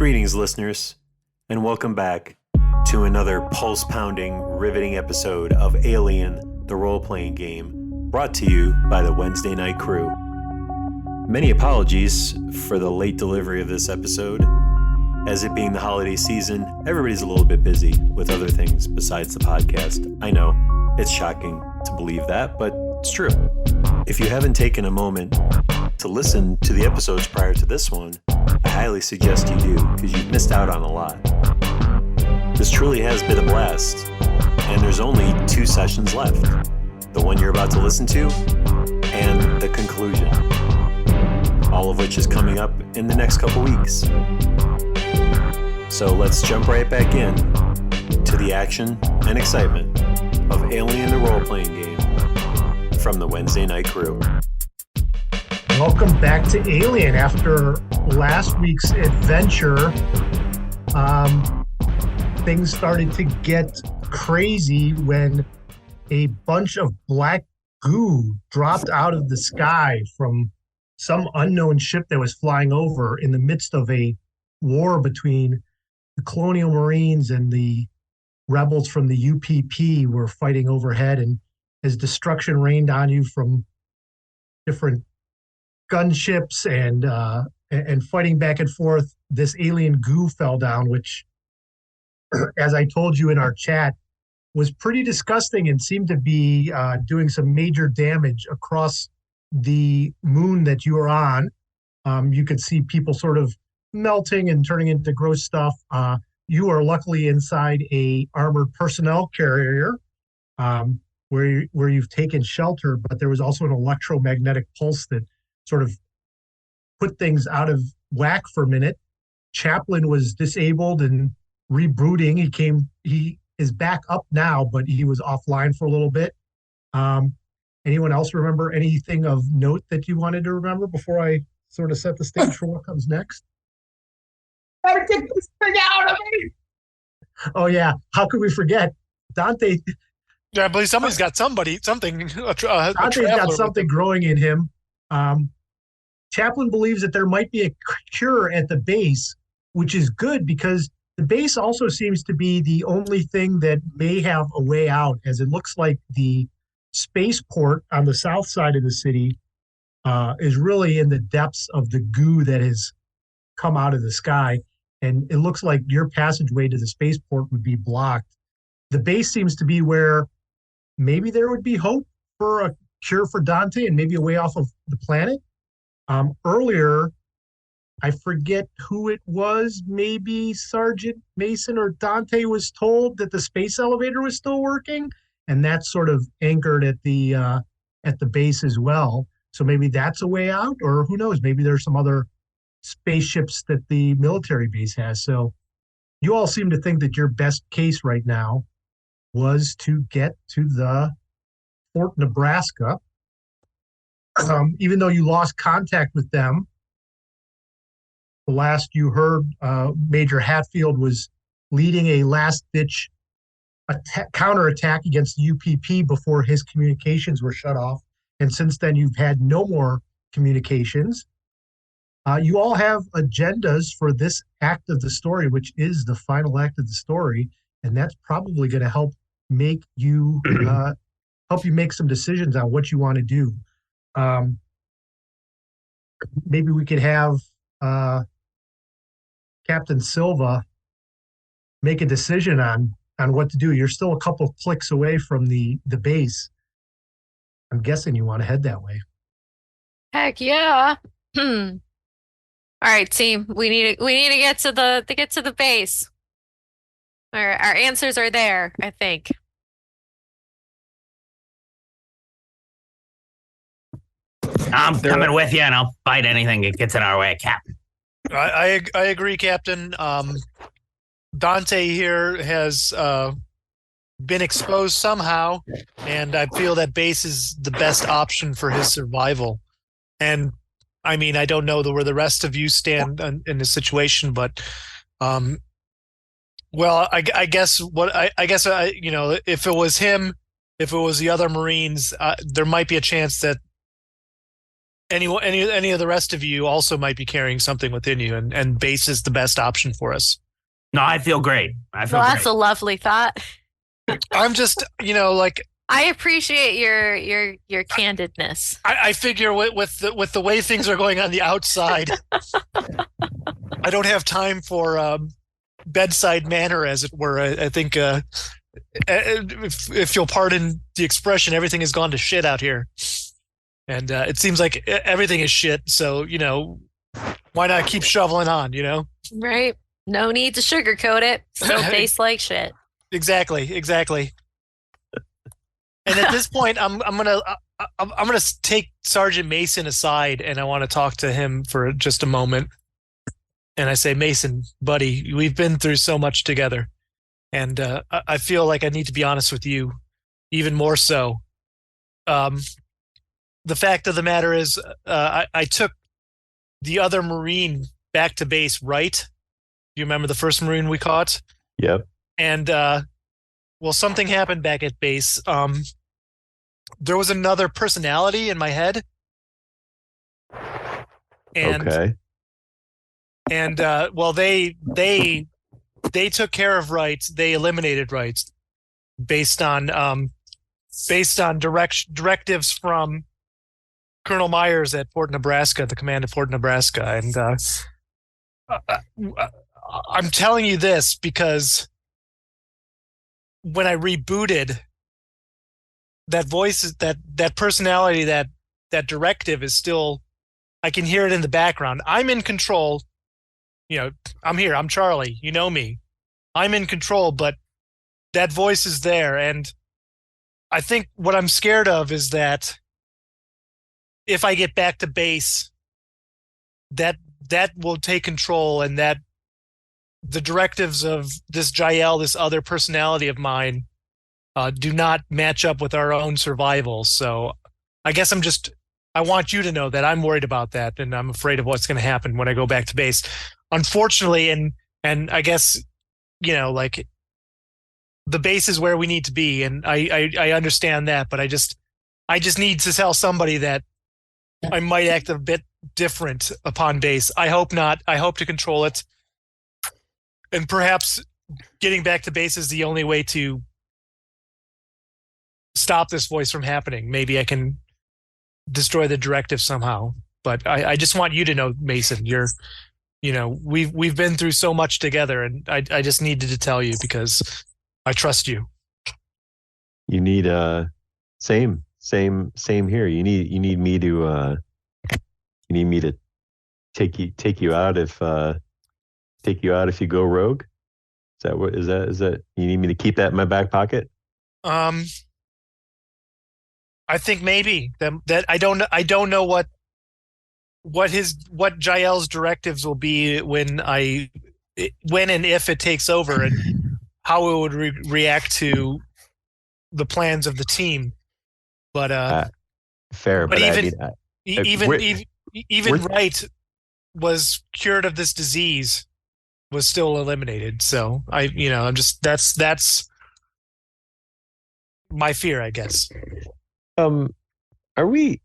Greetings, listeners, and welcome back to another pulse-pounding, riveting episode of Alien, the role-playing game, brought to you by the Wednesday Night Crew. Many apologies for the late delivery of this episode. As it being the holiday season, everybody's a little bit busy with other things besides the podcast. I know, it's shocking to believe that, but it's true. If you haven't taken a moment to listen to the episodes prior to this one, I highly suggest you do, because you've missed out on a lot. This truly has been a blast, and there's only 2 sessions left. The one you're about to listen to, and the conclusion. All of which is coming up in the next couple weeks. So let's jump right back in to the action and excitement of Alien, the role-playing game from the Wednesday Night Crew. Welcome back to Alien. After last week's adventure, things started to get crazy when a bunch of black goo dropped out of the sky from some unknown ship that was flying over in the midst of a war between the Colonial Marines and the rebels from the UPP were fighting overhead, and as destruction rained on you from different gunships and fighting back and forth, this alien goo fell down, which, as I told you in our chat, was pretty disgusting and seemed to be doing some major damage across the moon that you are on. You could see people sort of melting and turning into gross stuff. You are luckily inside a armored personnel carrier where you've taken shelter, but there was also an electromagnetic pulse that sort of put things out of whack for a minute. Chaplin was disabled and rebooting. He is back up now, but he was offline for a little bit. Anyone else remember anything of note that you wanted to remember before I sort of set the stage for what comes next? Gotta get this thing out of me. Oh yeah, how could we forget Dante? Yeah, I believe somebody's got something. Dante's got something growing in him. Chaplin believes that there might be a cure at the base, which is good because the base also seems to be the only thing that may have a way out, as it looks like the spaceport on the south side of the city is really in the depths of the goo that has come out of the sky. And it looks like your passageway to the spaceport would be blocked. The base seems to be where maybe there would be hope for a cure for Dante and maybe a way off of the planet. Earlier, I forget who it was, maybe Sergeant Mason or Dante was told that the space elevator was still working, and that's sort of anchored at the base as well. So maybe that's a way out, or who knows, maybe there's some other spaceships that the military base has. So you all seem to think that your best case right now was to get to the Fort Nebraska. Even though you lost contact with them, the last you heard, Major Hatfield was leading a last-ditch counterattack against the UPP before his communications were shut off. And since then, you've had no more communications. You all have agendas for this act of the story, which is the final act of the story, and that's probably going to help make you make some decisions on what you want to do. Maybe we could have Captain Silva make a decision on what to do. You're still a couple of clicks away from the base. I'm guessing you want to head that way. Heck yeah. All right, team. We need to get to the base. Our answers are there, I think. I'm coming with you, and I'll fight anything that gets in our way, Captain. I agree, Captain. Dante here has been exposed somehow, and I feel that base is the best option for his survival. And I mean, I don't know where the rest of you stand in this situation, but well, I guess if it was him, if it was the other Marines, there might be a chance that any of the rest of you also might be carrying something within you, and base is the best option for us. No, I feel great. Well, that's a lovely thought. I'm just, like, I appreciate your candidness. I figure with the way things are going on the outside, I don't have time for bedside manner, as it were. I think if you'll pardon the expression, everything has gone to shit out here, and it seems like everything is shit. So why not keep shoveling on? Right. No need to sugarcoat it. Still tastes like shit. Exactly. And at this point, I'm gonna take Sergeant Mason aside, and I want to talk to him for just a moment. And I say, Mason, buddy, we've been through so much together, and I feel like I need to be honest with you, even more so. The fact of the matter is, I took the other Marine back to base, right? You remember the first Marine we caught? Yep. And well, something happened back at base. There was another personality in my head. And, okay. And well, they took care of rights. They eliminated rights based on directives from Colonel Myers at Fort Nebraska, the command of Fort Nebraska. And I'm telling you this because when I rebooted, that voice, that personality, that directive is still, I can hear it in the background. I'm in control. I'm here. I'm Charlie. You know me. I'm in control, but that voice is there. And I think what I'm scared of is that if I get back to base, that will take control, and that the directives of this Jael, this other personality of mine, do not match up with our own survival. So I guess I want you to know that I'm worried about that, and I'm afraid of what's going to happen when I go back to base. Unfortunately, and I guess, like, the base is where we need to be, and I understand that, but I just need to tell somebody that I might act a bit different upon base. I hope not. I hope to control it. And perhaps getting back to base is the only way to stop this voice from happening. Maybe I can destroy the directive somehow. But I just want you to know, Mason, we've been through so much together, and I just needed to tell you because I trust you. You need same here. You need me to take you out if you go rogue. Is that you need me to keep that in my back pocket? I think maybe that I don't know what Jael's directives will be when and if it takes over, and how it would react to the plans of the team. But fair. But even Wright was cured of this disease, was still eliminated. So I'm just that's my fear, I guess. Are we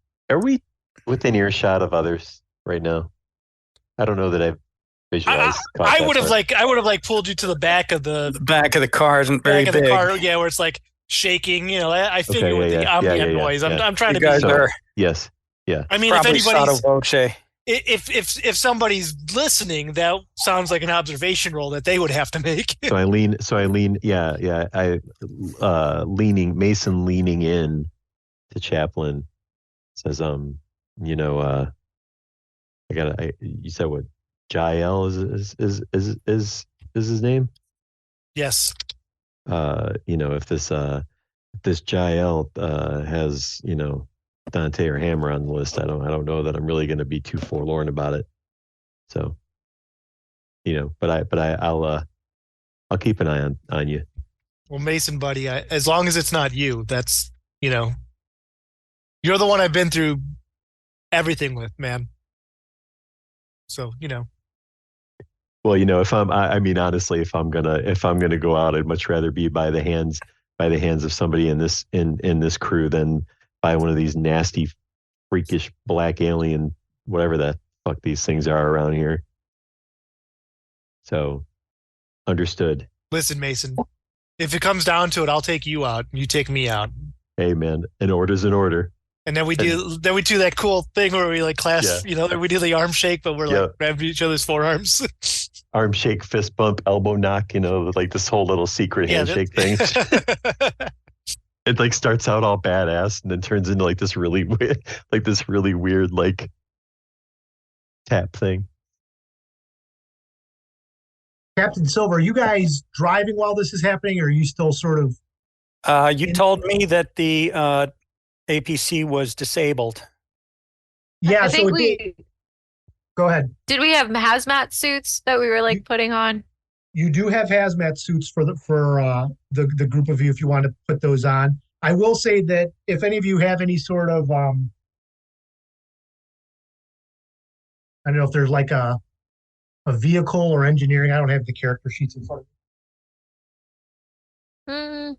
within earshot of others right now? I don't know that I've visualized. I would have pulled you to the back of the car isn't very big. The car, yeah, where it's like shaking. I figure with the ambient noise. I'm trying you to guys be. Are, yes, yeah. I mean, if anybody's if somebody's listening, that sounds like an observation role that they would have to make. So I lean. Yeah. Mason leaning in to Chaplain says, you said what? Jael is his name? Yes. If this Jael has, Dante or Hammer on the list, I don't know that I'm really going to be too forlorn about it. So, I'll keep an eye on you. Well, Mason, buddy, as long as it's not you, that's, you're the one I've been through everything with, man. So, Well, honestly, if I'm gonna go out, I'd much rather be by the hands of somebody in this crew than by one of these nasty freakish black alien, whatever the fuck these things are around here. So, understood. Listen, Mason, if it comes down to it, I'll take you out. You take me out. Hey, man, an order's an order. And then we do that cool thing where we like clasp, we do the arm shake, but we're like grabbing each other's forearms. Arm shake, fist bump, elbow knock, like this whole little secret handshake thing. It like starts out all badass and then turns into like this really weird like tap thing. Captain Silver, are you guys driving while this is happening, or are you still sort of? You told me that the APC was disabled. Yeah, I think go ahead. Did we have hazmat suits that we were like putting on? You do have hazmat suits for the group of you if you want to put those on. I will say that if any of you have any sort of I don't know if there's like a vehicle or engineering. I don't have the character sheets in front of me.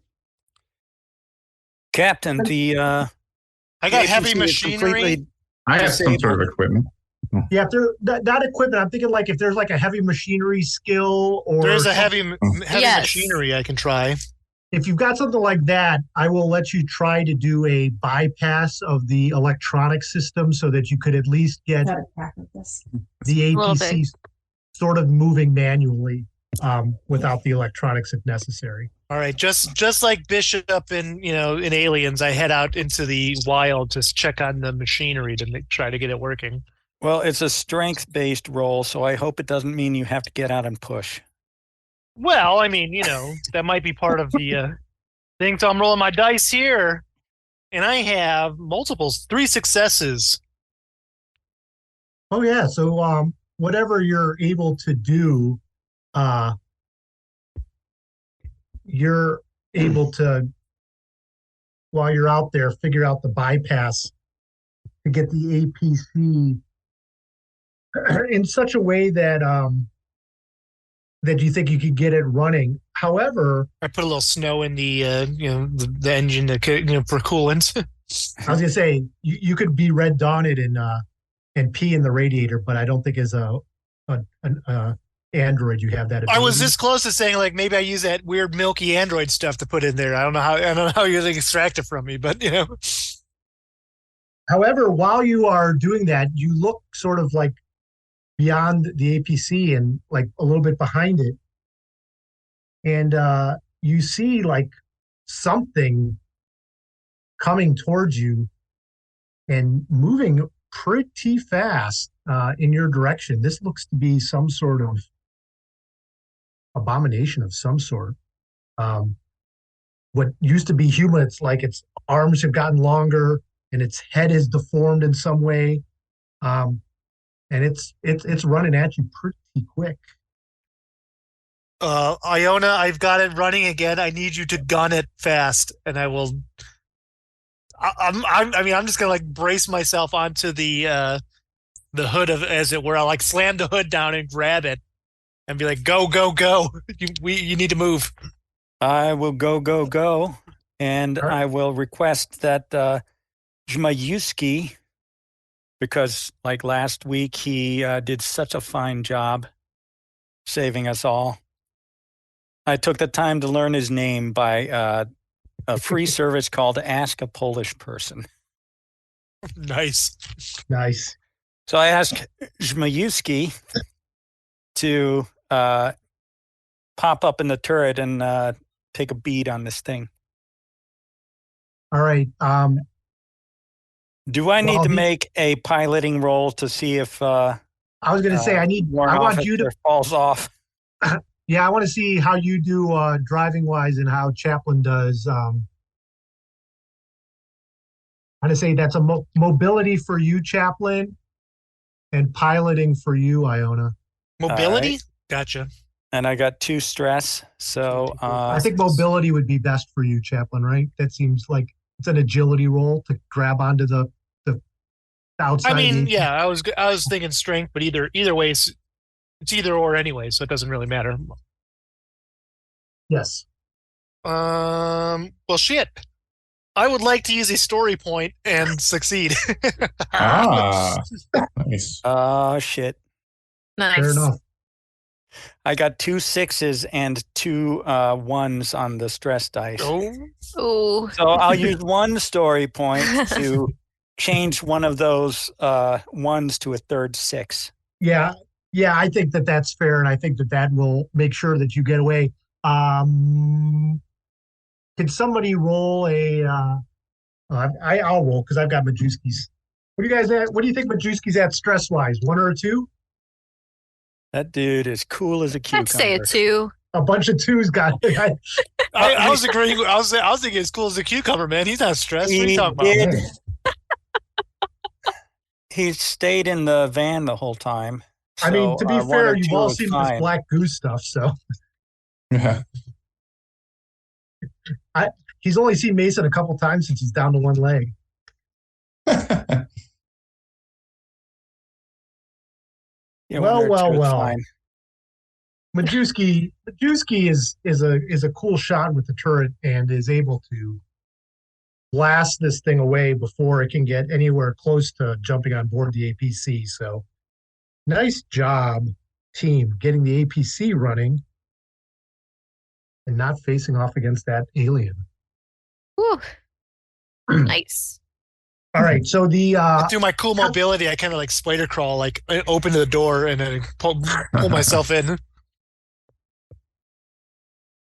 Captain, I got heavy machinery. I have some sort of equipment. Yeah, if they're not equipment, I'm thinking like if there's like a heavy machinery skill or there's a heavy machinery I can try. If you've got something like that, I will let you try to do a bypass of the electronic system so that you could at least get the APC sort of moving manually without the electronics if necessary. All right, just like Bishop in Aliens, I head out into the wild to check on the machinery to try to get it working. Well, it's a strength-based roll, so I hope it doesn't mean you have to get out and push. Well, I mean, that might be part of the thing. So I'm rolling my dice here, and I have multiples, 3 successes. Oh yeah, so whatever you're able to do, you're able to, while you're out there, figure out the bypass to get the APC in such a way that that you think you could get it running. However, I put a little snow in the the engine for coolant. I was gonna say you could be red dawned and pee in the radiator, but I don't think as an Android you have that ability. I was this close to saying like maybe I use that weird milky Android stuff to put in there. I don't know how you're going to extract it from me, but However, while you are doing that, you look sort of like beyond the APC and like a little bit behind it, and you see like something coming towards you and moving pretty fast in your direction. This looks to be some sort of abomination of some sort. What used to be human, it's like its arms have gotten longer and its head is deformed in some way, and it's running at you pretty quick. Iona, I've got it running again. I need you to gun it fast, and I will. I'm just gonna like brace myself onto the hood of, as it were. I'll like slam the hood down and grab it, and be like, "Go, go, go! You need to move." I will go, and I will request that Zmayuski, because like last week he did such a fine job saving us all. I took the time to learn his name by a free service called Ask a Polish Person. Nice. So I asked Zmayuski to pop up in the turret and take a bead on this thing. All right. Do I need to make a piloting roll to see if I was going to say I want you to falls off? Yeah, I want to see how you do driving wise and how Chaplin does. I'm going to say that's a mobility for you, Chaplin, and piloting for you, Iona. Mobility? Right. Gotcha. And I got 2 stress, so I think mobility would be best for you, Chaplin. Right? That seems like it's an agility roll to grab onto the outside. I mean, yeah, I was thinking strength, but either way, it's either or anyway, so it doesn't really matter. Yes. Well, shit. I would like to use a story point and succeed. Nice. Oh, shit. Nice. Fair enough. I got 2 6s and 2 1s on the stress dice. Oh, Ooh. So I'll use 1 story point to change one of those 1s to a third 6. Yeah, I think that's fair, and I think that will make sure that you get away. Can somebody roll a? I'll roll because I've got Majewski's. What do you guys at? What do you think Majewski's at stress wise? 1 or a 2? That dude is cool as a cucumber. I'd say a 2. A bunch of 2s got it. I was agreeing. I was thinking as cool as a cucumber, man. He's not stressed. What are you talking about? Did. He stayed in the van the whole time. I mean, to be 1 fair, or you've 2 all is seen fine. this Black Goose stuff, so Yeah. he's only seen Mason a couple times since he's down to 1 leg. Yeah, Well, 1 or 2 is well. fine. Majewski is a cool shot with the turret and is able to blast this thing away before it can get anywhere close to jumping on board the APC. So nice job, team, getting the APC running and not facing off against that alien. Whew. Nice. All right, so the Through my cool mobility, I kind of like spider crawl, like open the door and then pull myself in.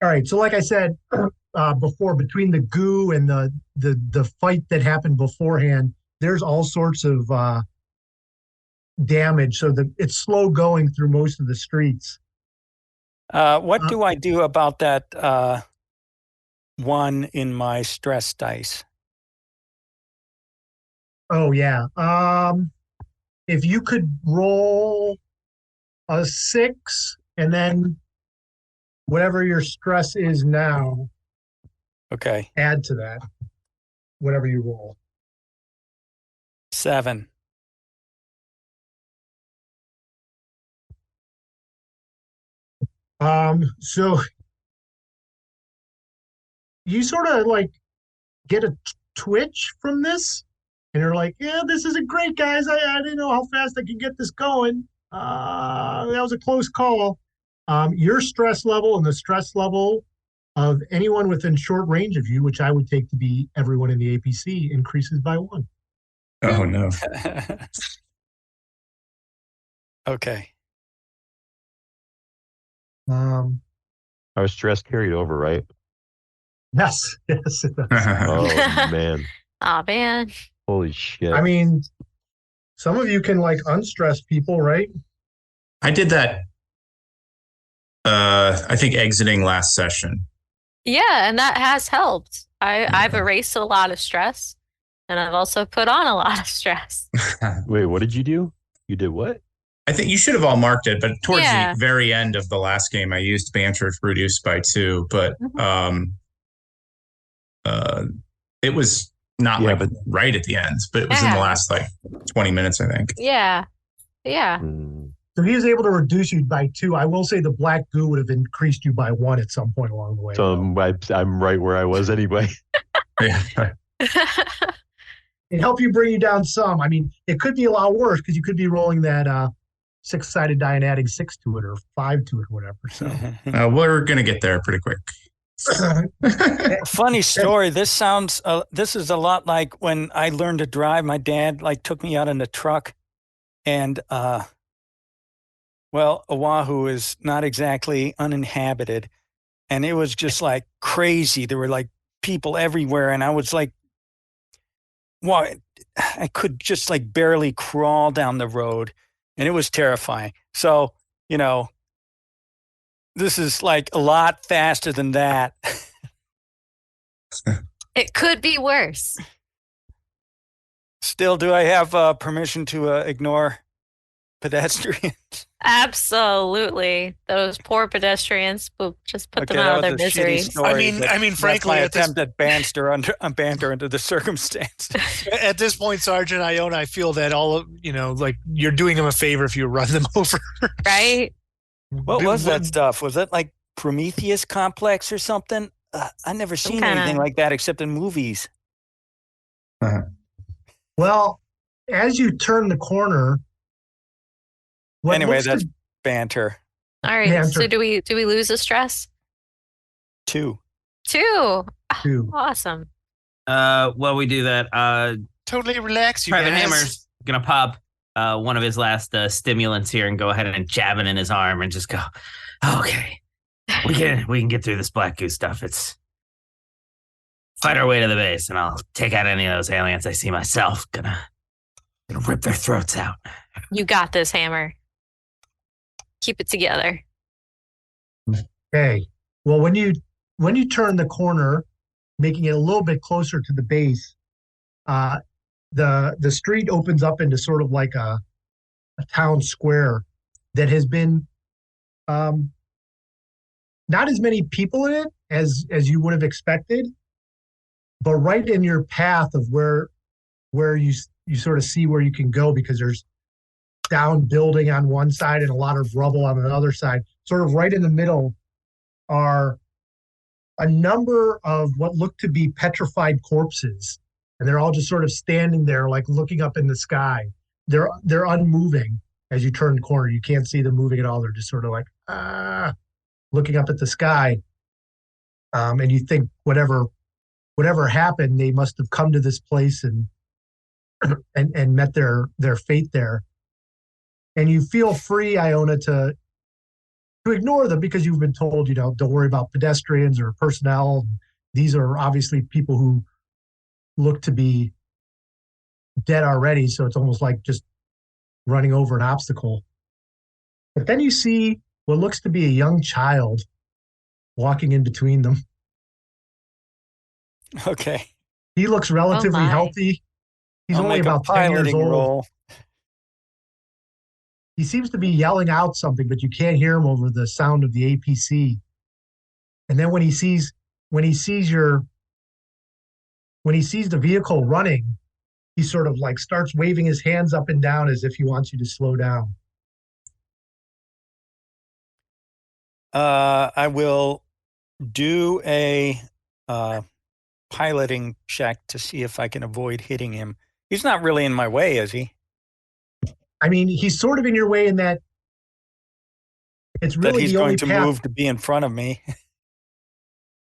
all right, so like I said before, between the goo and the fight that happened beforehand, there's all sorts of damage. So it's slow going through most of the streets. What do I do about that 1 in my stress dice? Oh yeah. If you could roll a 6 and then whatever your stress is now, Okay, add to that. Whatever you roll. 7. So you sort of like get a twitch from this, and you're like, yeah, this isn't great, guys. I didn't know how fast I could get this going. That was a close call. Your stress level and the stress level of anyone within short range of you, which I would take to be everyone in the APC, increases by 1. Oh no. Okay. Our stress carried over, right? Yes, it does. Oh, man. Aw, man. Holy shit. I mean, some of you can like unstress people, right? I did that. I think exiting last session. Yeah, and that has helped. I've erased a lot of stress, and I've also put on a lot of stress. Wait, what did you do? You did what? I think you should have all marked it, but towards Yeah. the very end of the last game, I used banter to reduce by 2, but it was not right at the end, but it was in the last like 20 minutes, I think. Yeah. Yeah. So he was able to reduce you by 2. I will say the black goo would have increased you by 1 at some point along the way. So I'm right where I was anyway. Yeah. It helped you bring you down some. I mean, it could be a lot worse because you could be rolling that 6-sided die and adding 6 to it or 5 to it or whatever. So We're going to get there pretty quick. Funny story. This sounds. This is a lot like when I learned to drive. My dad like took me out in the truck, and Oahu is not exactly uninhabited, and it was just like crazy. There were like people everywhere, and I was like, well, I could just like barely crawl down the road, and it was terrifying. So, this is like a lot faster than that. It could be worse. Still, do I have permission to ignore pedestrians? Absolutely. Those poor pedestrians. We'll just put them out of their misery. Frankly, my attempt at banter under the circumstances. At this point, Sergeant Iona, I feel that all of like you're doing them a favor if you run them over. Right? What was that stuff? Was that like Prometheus complex or something? I never seen anything like that except in movies. Well, as you turn the corner, anyway, that's banter. All right. Banter. So do we lose the stress? 2. 2. 2. Awesome. While we do that, Totally relax, you Private guys. Hammer's gonna pop one of his last stimulants here and go ahead and jab it in his arm and just go, okay, we can get through this Black Goose stuff. It's fight our way to the base, and I'll take out any of those aliens I see myself. Gonna rip their throats out. You got this, Hammer. Keep it together. Okay. Well, when you turn the corner, making it a little bit closer to the base, the street opens up into sort of like a town square that has been not as many people in it as you would have expected, but right in your path of where you sort of see where you can go, because there's down building on one side and a lot of rubble on the other side. Sort of right in the middle are a number of what look to be petrified corpses, and they're all just sort of standing there, like looking up in the sky. They're unmoving as you turn the corner. You can't see them moving at all. They're just sort of like looking up at the sky. And you think whatever happened, they must have come to this place and met their fate there. And you feel free, Iona, to ignore them, because you've been told, don't worry about pedestrians or personnel. These are obviously people who look to be dead already, so it's almost like just running over an obstacle. But then you see what looks to be a young child walking in between them. Okay. He looks relatively healthy. He's only about 10 years old. Roll. He seems to be yelling out something, but you can't hear him over the sound of the APC. And then when he sees the vehicle running, he sort of like starts waving his hands up and down as if he wants you to slow down. I will do a piloting check to see if I can avoid hitting him. He's not really in my way, is he? I mean, he's sort of in your way in that it's really that he's the only going to move to be in front of me.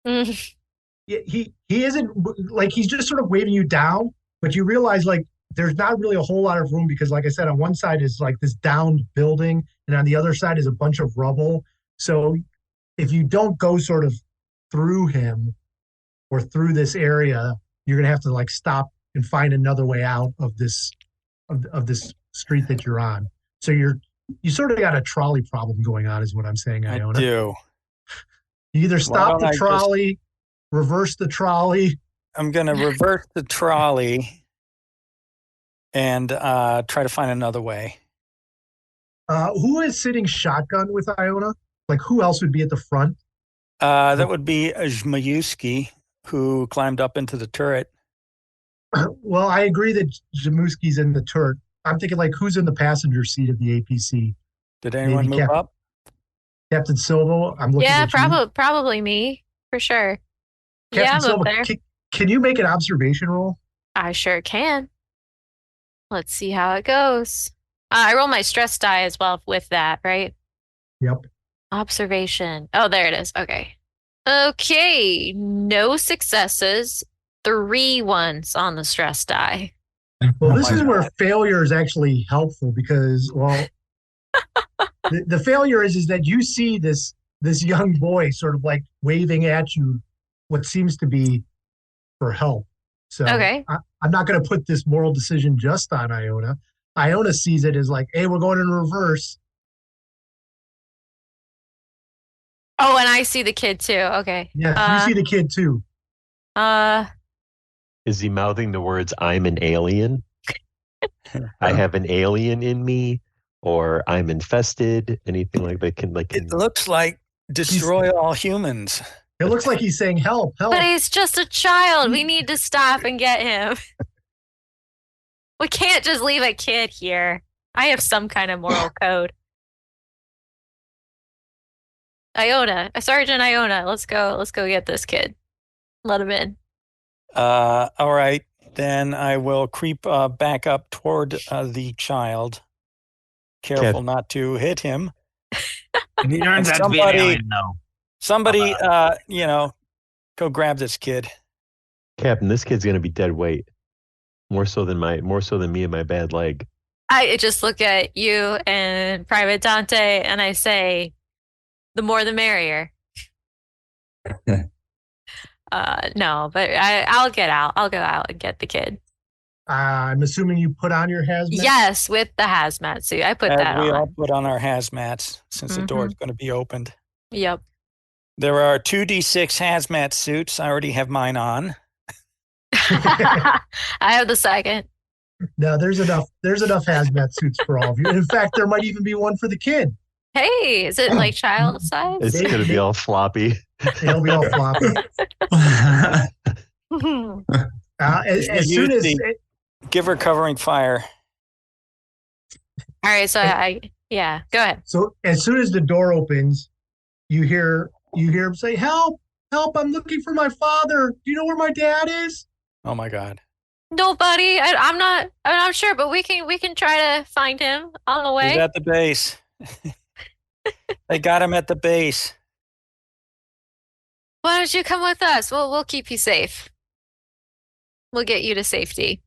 He isn't, like, he's just sort of waving you down, but you realize, like, there's not really a whole lot of room, because, like I said, on one side is like this downed building, and on the other side is a bunch of rubble. So if you don't go sort of through him or through this area, you're gonna have to like stop and find another way out of this street that you're on. So you sort of got a trolley problem going on, is what I'm saying, Iona. I do. You either stop the trolley, reverse the trolley. I'm going to reverse the trolley and try to find another way. Who is sitting shotgun with Iona? Like, who else would be at the front? That would be Zmayuski, who climbed up into the turret. Well, I agree that Zamuski's in the turret. I'm thinking, like, who's in the passenger seat of the APC? Did anyone move up? Captain Silva, I'm looking at you. Probably me, for sure. Captain I'm Silva, up there. Can you make an observation roll? I sure can. Let's see how it goes. I roll my stress die as well with that, right? Yep. Observation. Oh, there it is. Okay. Okay. No successes. 3 ones on the stress die. Well, this is where failure is actually helpful, because, well, the failure is that you see this young boy sort of like waving at you what seems to be for help. So okay. I'm not going to put this moral decision just on Iona. Iona sees it as like, hey, we're going in reverse. Oh, and I see the kid too. Okay. Yeah, you see the kid too. Is he mouthing the words, I'm an alien? I have an alien in me, or I'm infested, anything like that? It looks like destroy all humans. It looks like he's saying help, help. But he's just a child. We need to stop and get him. We can't just leave a kid here. I have some kind of moral code. Iona, Sergeant Iona, let's go get this kid. Let him in. All right. then I will creep back up toward the child. Careful not to hit him. And he turns out to be an alien, though. Somebody, go grab this kid. Captain, this kid's gonna be dead weight. More so than me and my bad leg. I just look at you and Private Dante and I say, the more the merrier. No, but I'll get out. I'll go out and get the kid. I'm assuming you put on your hazmat? Yes, with the hazmat suit. I put that on. We all put on our hazmats since the door is going to be opened. Yep. There are 2d6 hazmat suits. I already have mine on. I have the second. No, there's enough hazmat suits for all of you. In fact, there might even be one for the kid. Hey, is it like child size? It's going to be all floppy. It'll be all floppy. As soon as... Give her covering fire. All right, so go ahead. So as soon as the door opens, you hear him say, "Help! Help! I'm looking for my father. Do you know where my dad is?" Oh my God. No, buddy. I'm not sure, but we can try to find him on the way. He's at the base. They got him at the base. Why don't you come with us? We'll keep you safe. We'll get you to safety.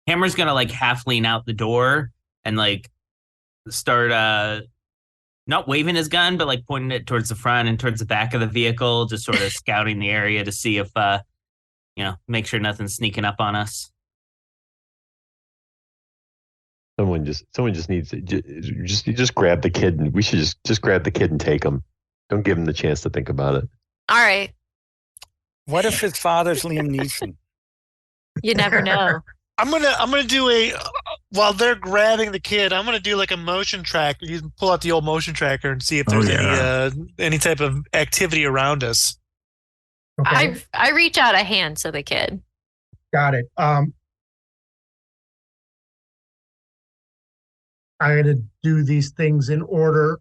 Hammer's gonna like half lean out the door and like start not waving his gun, but like pointing it towards the front and towards the back of the vehicle, just sort of scouting the area to see if make sure nothing's sneaking up on us. Someone just needs to just grab the kid, and we should just grab the kid and take him. Don't give him the chance to think about it. All right. What if his father's Liam Neeson? You never know. I'm gonna do while they're grabbing the kid, I'm gonna do like a motion tracker. You can pull out the old motion tracker and see if there's any type of activity around us. Okay. I reach out a hand to the kid. Got it. I'm gonna do these things in order.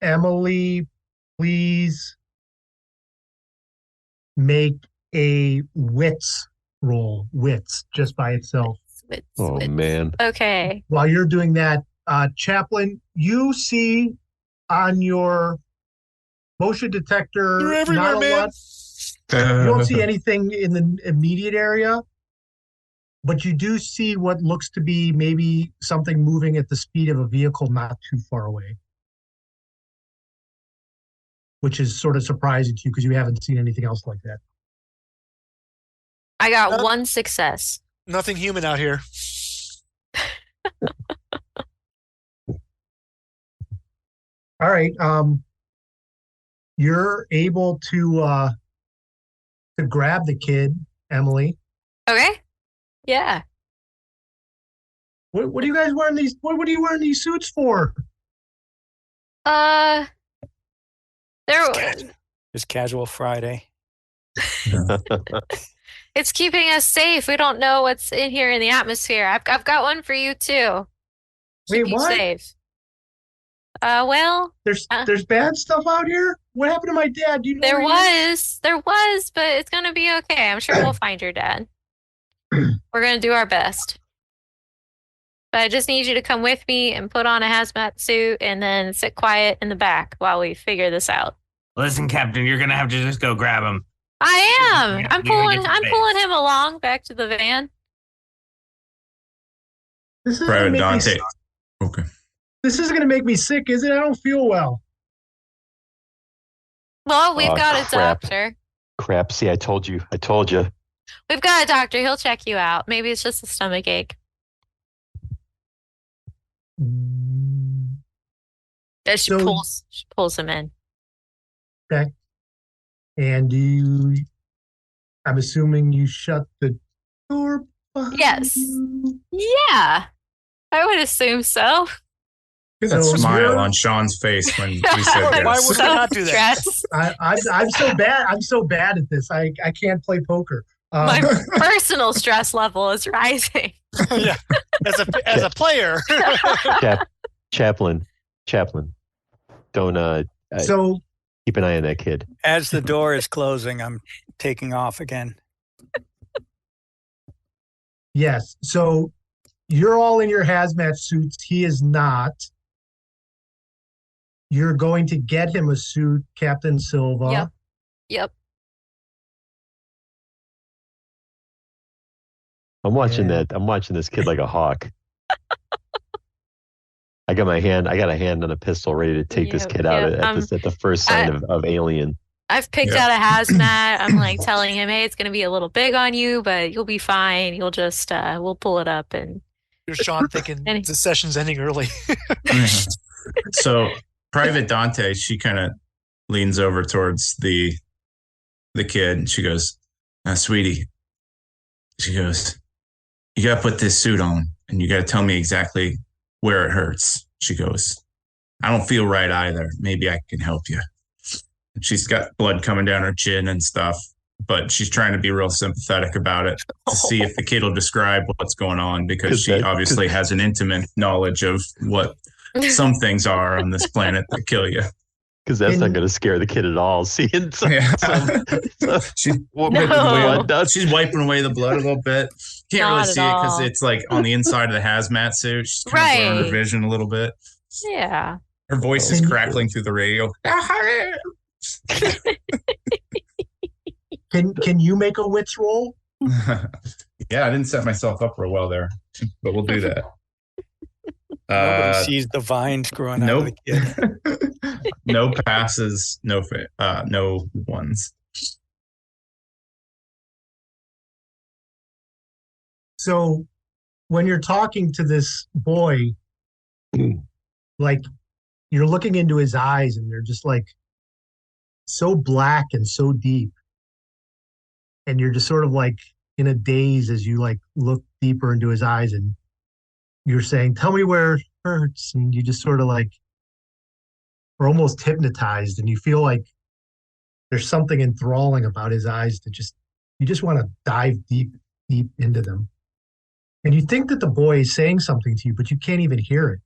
Emily, please make a wits roll. Wits just by itself. Wits. Man. Okay. While you're doing that, Chaplain, you see on your motion detector You're everywhere, not a man. lot. You don't see anything in the immediate area, but you do see what looks to be maybe something moving at the speed of a vehicle not too far away, which is sort of surprising to you because you haven't seen anything else like that. I got one success. Nothing human out here. All right. You're able to grab the kid, Emily. Okay. Yeah. What are you guys wearing these? What are you wearing these suits for? There. It's Casual Friday. It's keeping us safe. We don't know what's in here in the atmosphere. I've got one for you too. Keep Wait, you what? safe. Well, there's bad stuff out here. What happened to my dad? Do you know? there was, but it's gonna be okay. I'm sure we'll find your dad. We're gonna do our best. But I just need you to come with me and put on a hazmat suit and then sit quiet in the back while we figure this out. Listen, Captain, you're gonna have to just go grab him. I am. I'm we gotta get to pulling the pulling base. him along back to the van. This is Private Dante. Okay. This isn't going to make me sick, is it? I don't feel well. Well, we've got a crap. doctor. Crap. See, I told you. We've got a doctor. He'll check you out. Maybe it's just a stomach ache. Yeah, she pulls him in. Okay. And I'm assuming you shut the door behind Yes. you? Yeah. I would assume so. Look at that So smile you're- on Sean's face when we said Why yes. would we not do that? Stressed. I'm so bad. I'm so bad at this. I can't play poker. My personal stress level is rising. Yeah, as a player. Chaplain. Don't So keep an eye on that kid. As the door is closing, I'm taking off again. Yes. So you're all in your hazmat suits. He is not. You're going to get him a suit, Captain Silva. Yep. I'm watching this kid like a hawk. I got a hand on a pistol ready to take this kid out at the first sign of alien. I've picked out a hazmat. I'm like telling him, hey, it's going to be a little big on you, but you'll be fine. You'll just, we'll pull it up. And you're Sean thinking the session's ending early. So Private Dante, she kind of leans over towards the kid and she goes, sweetie, she goes, you got to put this suit on and you got to tell me exactly where it hurts. She goes, I don't feel right either. Maybe I can help you. She's got blood coming down her chin and stuff, but she's trying to be real sympathetic about it to see if the kid will describe what's going on because she obviously has an intimate knowledge of what some things are on this planet that kill you. Because that's not going to scare the kid at all. Seeing she's wiping away the blood a little bit. Can't really see it because it's like on the inside of the hazmat suit. She's kind of blurring her vision a little bit. Yeah. Her voice is crackling through the radio. Can you make a wits roll? Yeah, I didn't set myself up real well there, but we'll do that. Nobody sees the vines growing out of the kid. No passes, no ones. So when you're talking to this boy, like you're looking into his eyes and they're just like so black and so deep. And you're just sort of like in a daze as you like look deeper into his eyes and you're saying, tell me where it hurts. And you just sort of like are almost hypnotized and you feel like there's something enthralling about his eyes that you just want to dive deep into them. And you think that the boy is saying something to you, but you can't even hear it.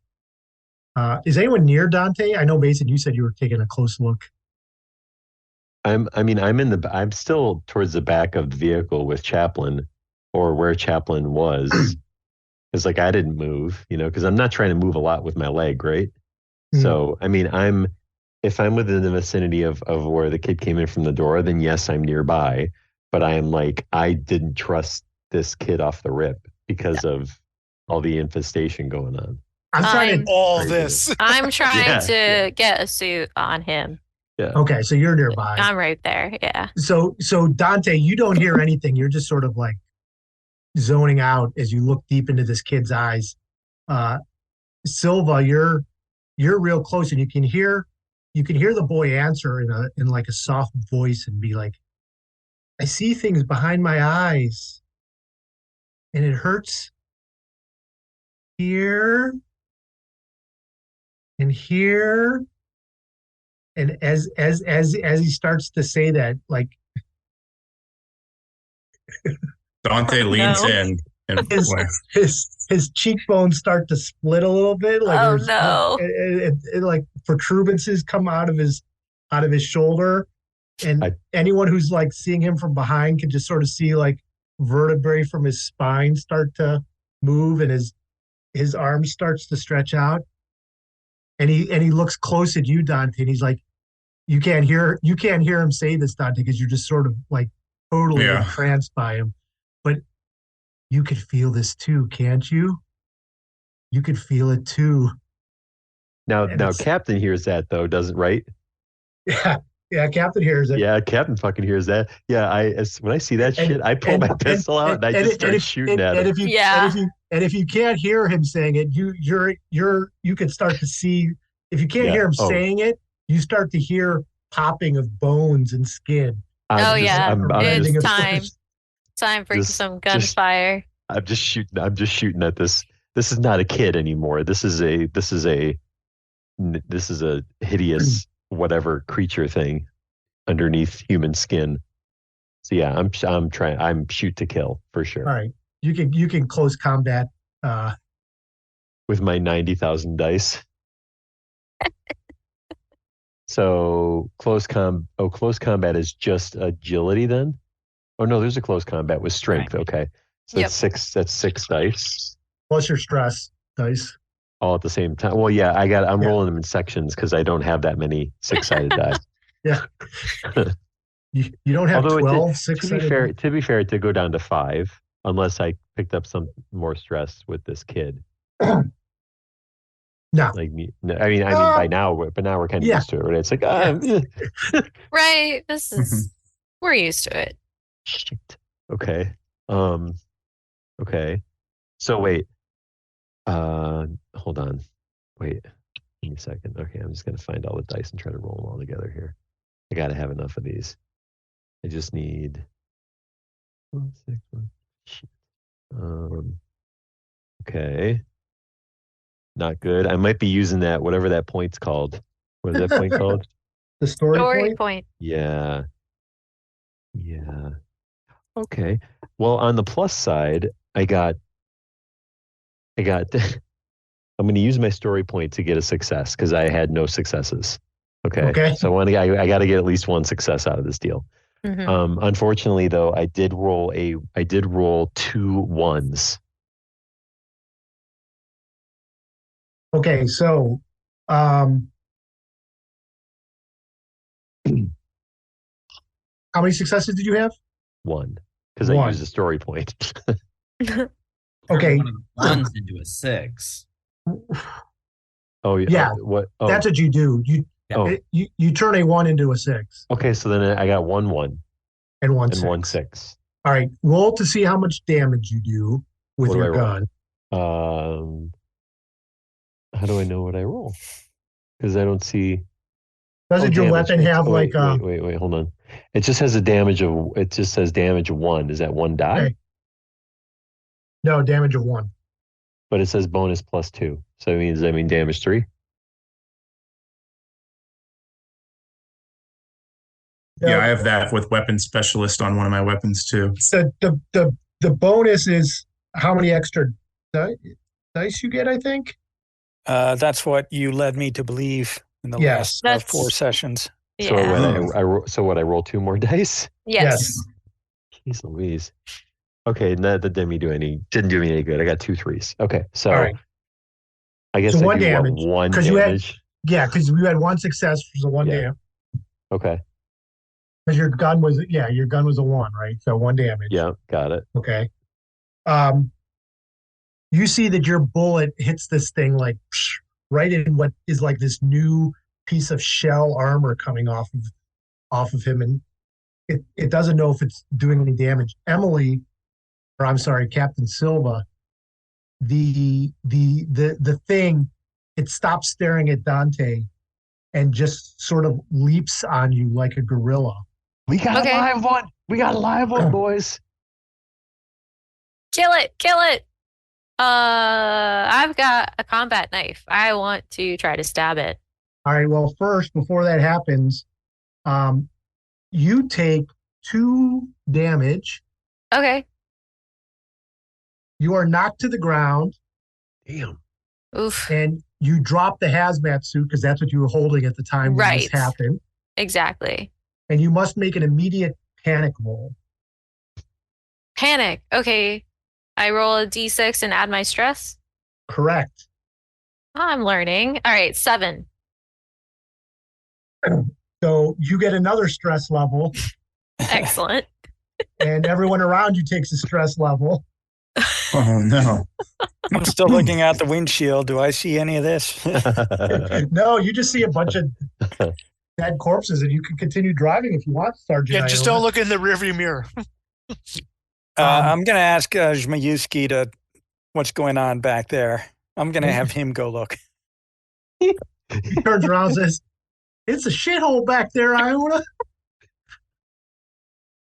Is anyone near Dante? I know, Mason, you said you were taking a close look. I'm still towards the back of the vehicle with Chaplin, or where Chaplin was. It's like I didn't move, because I'm not trying to move a lot with my leg, right? Mm-hmm. So, if I'm within the vicinity of where the kid came in from the door, then yes, I'm nearby. But I am like, I didn't trust this kid off the rip because of all the infestation going on. I'm trying to get a suit on him. Yeah. Okay, so you're nearby. I'm right there. Yeah. So Dante, you don't hear anything. You're just sort of like zoning out as you look deep into this kid's eyes. Silva, you're real close, and you can hear the boy answer in like a soft voice and be like, "I see things behind my eyes, and it hurts here and here." And as he starts to say that, like Dante leans in and his cheekbones start to split a little bit. Like like protuberances come out of his shoulder, and anyone who's like seeing him from behind can just sort of see like vertebrae from his spine start to move, and his arm starts to stretch out. And he looks close at you, Dante, and he's like, you can't hear him say this, Dante, because you're just sort of like totally entranced by him. But you could feel this too, can't you? You could feel it too. Now Captain hears that though, doesn't, right? Yeah, Captain hears it. Yeah, Captain fucking hears that. Yeah, when I see that shit, I pull my pistol out and I just start shooting at him. If you can't hear him saying it, you can start to see. If you can't hear him saying it, you start to hear popping of bones and skin. It's time for some gunfire. I'm just shooting at this. This is not a kid anymore. This is a hideous whatever creature thing underneath human skin. So yeah, I'm shoot to kill for sure. All right. You can close combat with my 90,000 dice. So close combat is just agility then? Oh no, there's a close combat with strength. Right. Okay. So that's six dice. Plus your stress dice. All at the same time. Well, yeah, I'm rolling them in sections because I don't have that many 6-sided die. Yeah. You don't have Although 12 6-sided. To be fair, it did go down to 5, unless I picked up some more stress with this kid. No. Like me. I mean, by now, but now we're kind of used to it, right? It's like, right. This is we're used to it. Shit. Okay. Okay. So wait. Hold on. Wait. Give me a second. Okay, I'm just gonna find all the dice and try to roll them all together here. I gotta have enough of these. I just need 1, 6, 1. Shit. Okay. Not good. I might be using that, whatever that point's called. What is that point called? The story point. Yeah. Yeah. Okay. Well, on the plus side, I got I'm going to use my story point to get a success because I had no successes. Okay. So I got to get at least one success out of this deal. Mm-hmm. Unfortunately, though, I did roll 2 1s. Okay, so how many successes did you have? 1, because I used a story point. Okay. One of the ones into a 6. Oh yeah. What? Oh. That's what you do. You turn a 1 into a 6. Okay, so then I got 1 1 and 1 and 6. 1 6. All right, roll to see how much damage you do with your gun. How do I know what I roll? Because I don't see. Doesn't your weapon have wait, hold on. It just has damage of 1. Is that 1 die? Okay. No, damage of 1. But it says bonus +2. So it means damage 3. Yeah, I have that with weapon specialist on one of my weapons too. So the bonus is how many extra dice you get, I think. That's what you led me to believe in the last 4 sessions. Yeah. So what? I roll 2 more dice? Yes. Jeez Louise. Okay, that didn't do me any good. I got 2 3s. Okay, so all right. I guess so I 1 do damage. One damage. Because we had 1 success for 1 damage. Okay. Because your gun was a 1, right? So 1 damage. Yeah, got it. Okay. You see that your bullet hits this thing like right in what is like this new piece of shell armor coming off of him, and it doesn't know if it's doing any damage. Captain Silva, the thing, it stops staring at Dante and just sort of leaps on you like a gorilla. We got a live one. We got a live one, boys. Kill it. I've got a combat knife. I want to try to stab it. All right, well, first, before that happens, you take 2 damage. Okay. You are knocked to the ground. Damn. Oof. And you drop the hazmat suit because that's what you were holding at the time when this happened. Exactly. And you must make an immediate panic roll. Panic. Okay. I roll a d6 and add my stress? Correct. I'm learning. All right, 7. So you get another stress level. Excellent. And everyone around you takes a stress level. Oh, no. I'm still looking out the windshield. Do I see any of this? No, you just see a bunch of dead corpses, and you can continue driving if you want, Sergeant. Yeah, just don't look in the rearview mirror. I'm going to ask Zmayuski what's going on back there. I'm going to have him go look. He turns around and says, "It's a shithole back there, Iona.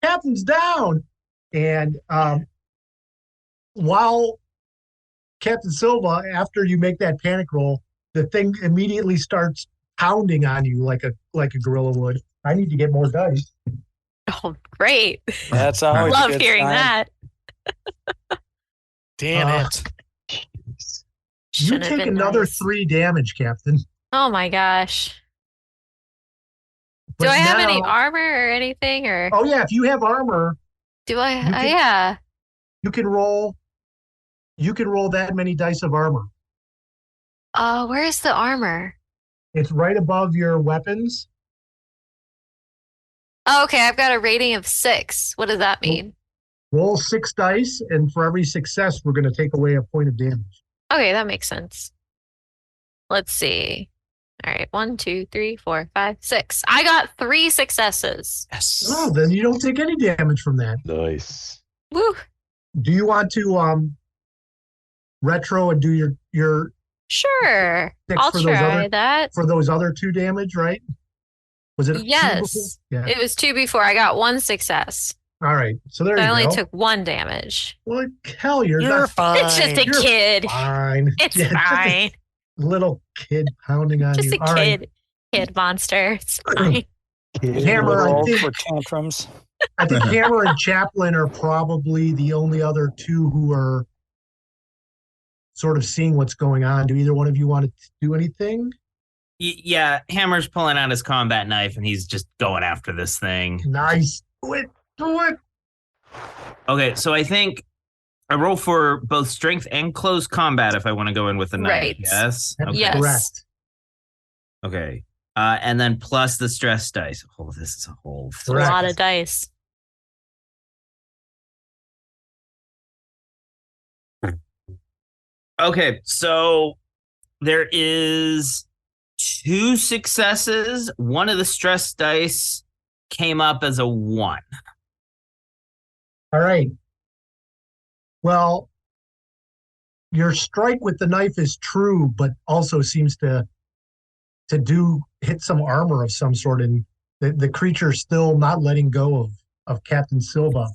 Captain's down." And while Captain Silva, after you make that panic roll, the thing immediately starts pounding on you like a gorilla would. I need to get more dice. Oh, great. That's always love a good hearing sign. that. Damn it. You take another 3 damage, Captain. Oh my gosh. But do I have now, any armor or anything? Or oh yeah, if you have armor. do I? Yeah. You can roll that many dice of armor. Where's the armor? It's right above your weapons. Oh, okay, I've got a rating of 6. What does that mean? Roll 6 dice, and for every success, we're going to take away a point of damage. Okay, that makes sense. Let's see. All right, 1, 2, 3, 4, 5, 6. I got 3 successes. Yes. Oh, then you don't take any damage from that. Nice. Woo. Do you want to retro and do your Sure. 6 I'll for those try that. for those other 2 damage, right? Was it 2 before? Yes. Yeah. It was 2 before. I got 1 success. All right. So there So I you only go. took 1 damage. Well, hell, you're You're fine. It's just a You're kid. fine. It's Yeah, fine. just a little kid pounding on Just you. a All right. kid monster. It's fine. Hammer, I Roll think- for tantrums. I think Hammer and Chaplin are probably the only other 2 who are sort of seeing what's going on. Do either one of you want to do anything? Yeah, Hammer's pulling out his combat knife and he's just going after this thing. Nice. Do it. Do it. Okay, so I think I roll for both strength and close combat if I want to go in with the knife. Right. Yes. That's Okay. Yes. correct. Okay. And then plus the stress dice. Oh, this is a whole. It's a Correct. lot of dice. Okay, so there is 2 successes. One of the stress dice came up as a 1. All right. Well, your strike with the knife is true, but also seems to hit some armor of some sort, and the creature still not letting go of Captain Silva.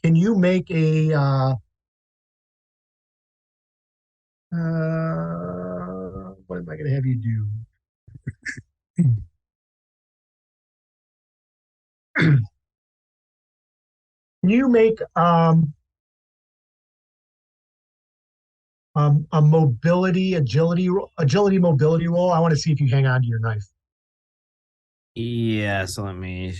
Can you make a what am I going to have you do? Can you make a mobility, agility mobility roll? I want to see if you hang on to your knife. Yeah, so let me.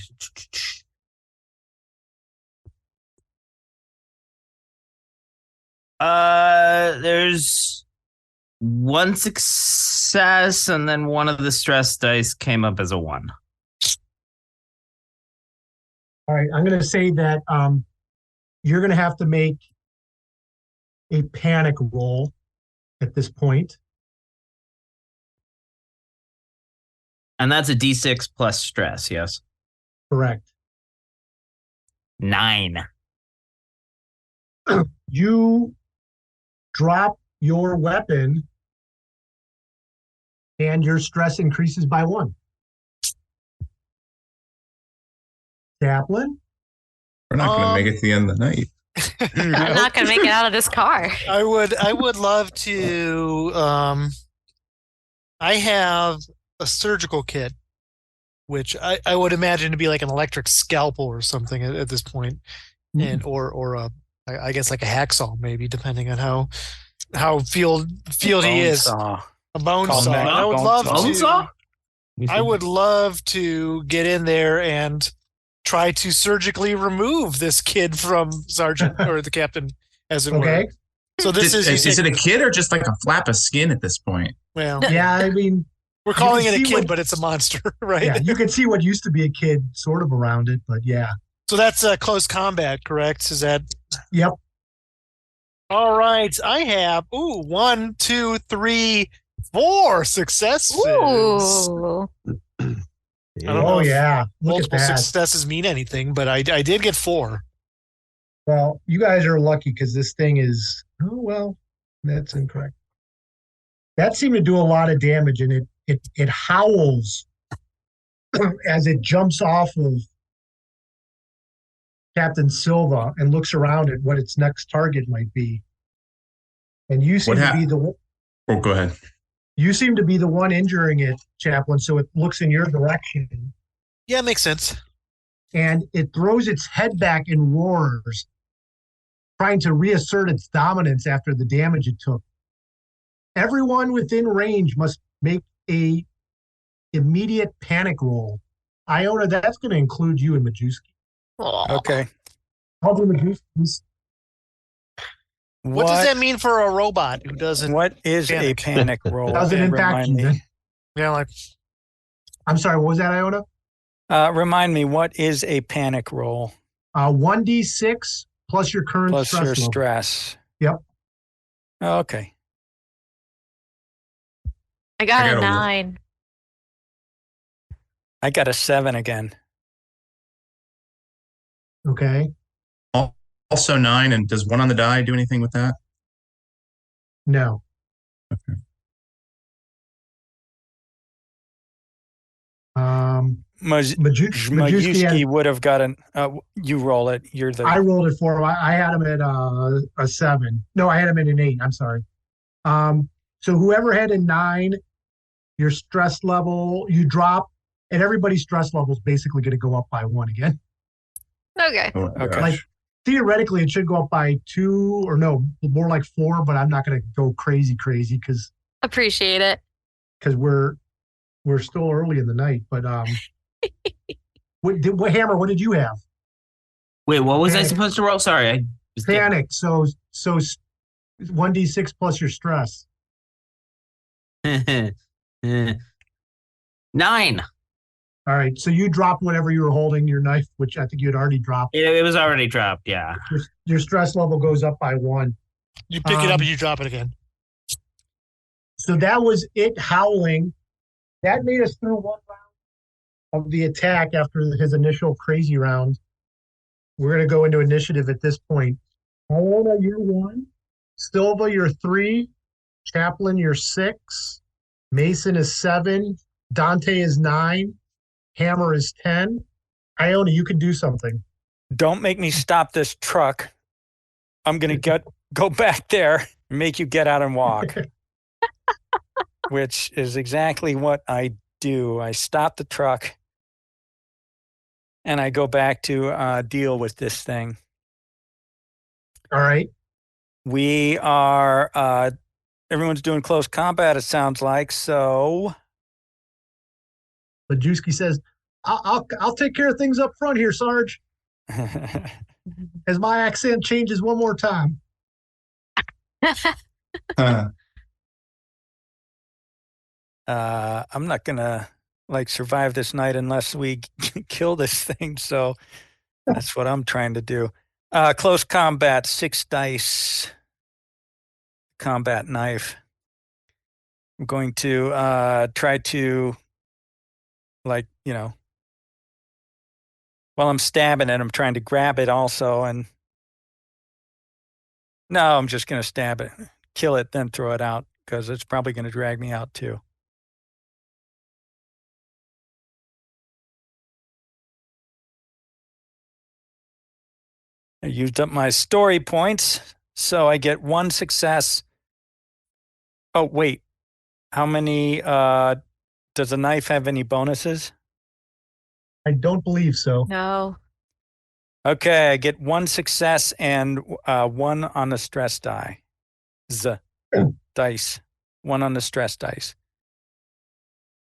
There's 1 success, and then one of the stress dice came up as a 1. All right, I'm going to say that you're going to have to make a panic roll at this point. And that's a D6 plus stress, yes? Correct. 9. You drop your weapon and your stress increases by 1. Chaplin? We're not going to make it to the end of the night. I'm not gonna make it out of this car. I would love to. I have a surgical kit, which I would imagine to be like an electric scalpel or something at this point, and or I guess like a hacksaw maybe, depending on how field he is. Saw. A bone Call saw. back. I would Bone love saw. Bone to. saw? I would love to get in there and try to surgically remove this kid from Sergeant or the captain, as it Okay. were. So this Is it a kid or just like a flap of skin at this point? well, Yeah, I mean, we're calling can it a see kid, what- but it's a monster, right? yeah, you can see what used to be a kid sort of around it, but yeah. So that's close combat, correct? Is that? Yep. All right. I have 1, 2, 3, 4 successes. Ooh. I don't know Oh if yeah. Look at multiple that. successes mean anything, but I did get 4. Well, you guys are lucky because this thing is, oh, well, that's incorrect. That seemed to do a lot of damage, and it howls as it jumps off of Captain Silva and looks around at what its next target might be. And you seem to be Oh, go ahead. you seem to be the one injuring it, Chaplain, so it looks in your direction. Yeah, makes sense. And it throws its head back and roars, trying to reassert its dominance after the damage it took. Everyone within range must make a immediate panic roll. Iona, that's going to include you and Majewski. Aw. Okay. I'll do Majewski's. What does that mean for a robot who doesn't? What is panic? a panic roll? Doesn't impact you. Then. Yeah, like. I'm sorry. What was that, Iona? Remind me, what is a panic roll? 1d6 plus your current Plus stress your level. stress. Yep. Okay. I got I a got a 9. I got a 7 again. Okay. Also 9, and does 1 on the die do anything with that? No. Okay. Majewski would have gotten. You roll it. You're the. I rolled it for him. I had him at a 7. No, I had him at an 8. I'm sorry. So whoever had a 9, your stress level, you drop, and everybody's stress level is basically going to go up by 1 again. Okay. Oh my Okay. gosh. Like theoretically, it should go up by 2 or no, more like 4. But I'm not going to go crazy because Appreciate it. we're still early in the night. But what Hammer? What did you have? Wait, what was I Panic. supposed to roll? Sorry, I was getting- Panic. So 1d6 plus your stress. 9. All right. So you dropped whatever you were holding, your knife, which I think you had already dropped. It was already dropped. Yeah. Your stress level goes up by 1. You pick it up and you drop it again. So that was it howling. That made us through 1 round of the attack after his initial crazy round. We're going to go into initiative at this point. Iona, you're 1. Silva, you're 3. Chaplain, you're 6. Mason is 7. Dante is 9. Hammer is 10. Iona, you can do something. Don't make me stop this truck. I'm going to go back there and make you get out and walk. Which is exactly what I do. I stop the truck and I go back to deal with this thing. All right. We are, everyone's doing close combat, it sounds like. So. Majewski says, I'll take care of things up front here, Sarge. As my accent changes one more time. I'm not gonna survive this night unless we kill this thing. So that's what I'm trying to do. Close combat, 6 dice. Combat knife. I'm going to try to, while I'm stabbing it, I'm trying to grab it also. And no, I'm just going to stab it, kill it, then throw it out because it's probably going to drag me out too. I used up my story points, so I get 1 success. Oh, wait. How many, does the knife have any bonuses? I don't believe so. No. Okay, I get 1 success and 1 on the stress die. Dice. 1 on the stress dice.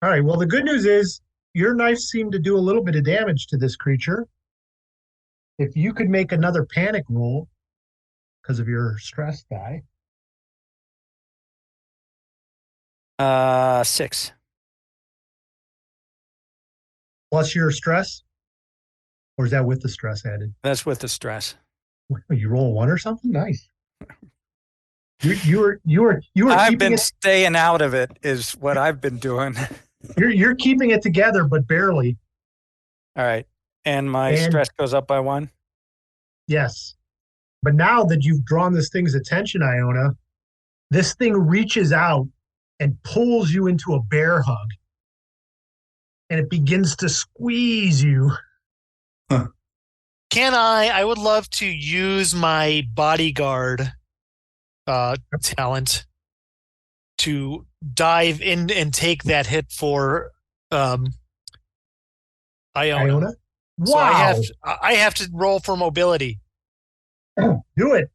All right. Well, the good news is your knife seemed to do a little bit of damage to this creature. If you could make another panic roll because of your stress die. 6. Plus your stress? Or is that with the stress added? That's with the stress. You roll 1 or something? Nice. You were I've keeping been it, staying out of it is what I've been doing. you're keeping it together, but barely. All right. And my stress goes up by 1? Yes. But now that you've drawn this thing's attention, Iona, this thing reaches out and pulls you into a bear hug. And it begins to squeeze you. Can I would love to use my bodyguard talent to dive in and take that hit for Iona. Iona? Wow. So I have to roll for mobility. Do it.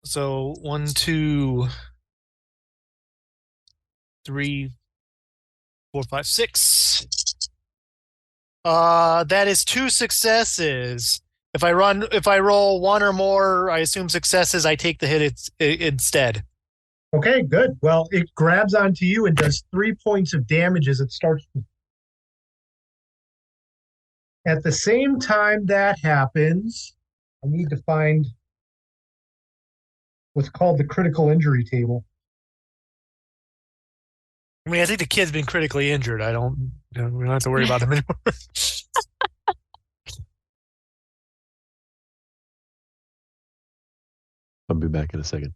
So 1, 2, 3, 4, 5, 6. That is 2 successes. If I roll one or more, I assume successes, I take the hit instead. Okay, good. Well, it grabs onto you and does 3 points of damage as it starts. At the same time that happens, I need to find what's called the critical injury table. I mean, I think the kid's been critically injured. We don't have to worry about him anymore. I'll be back in a second.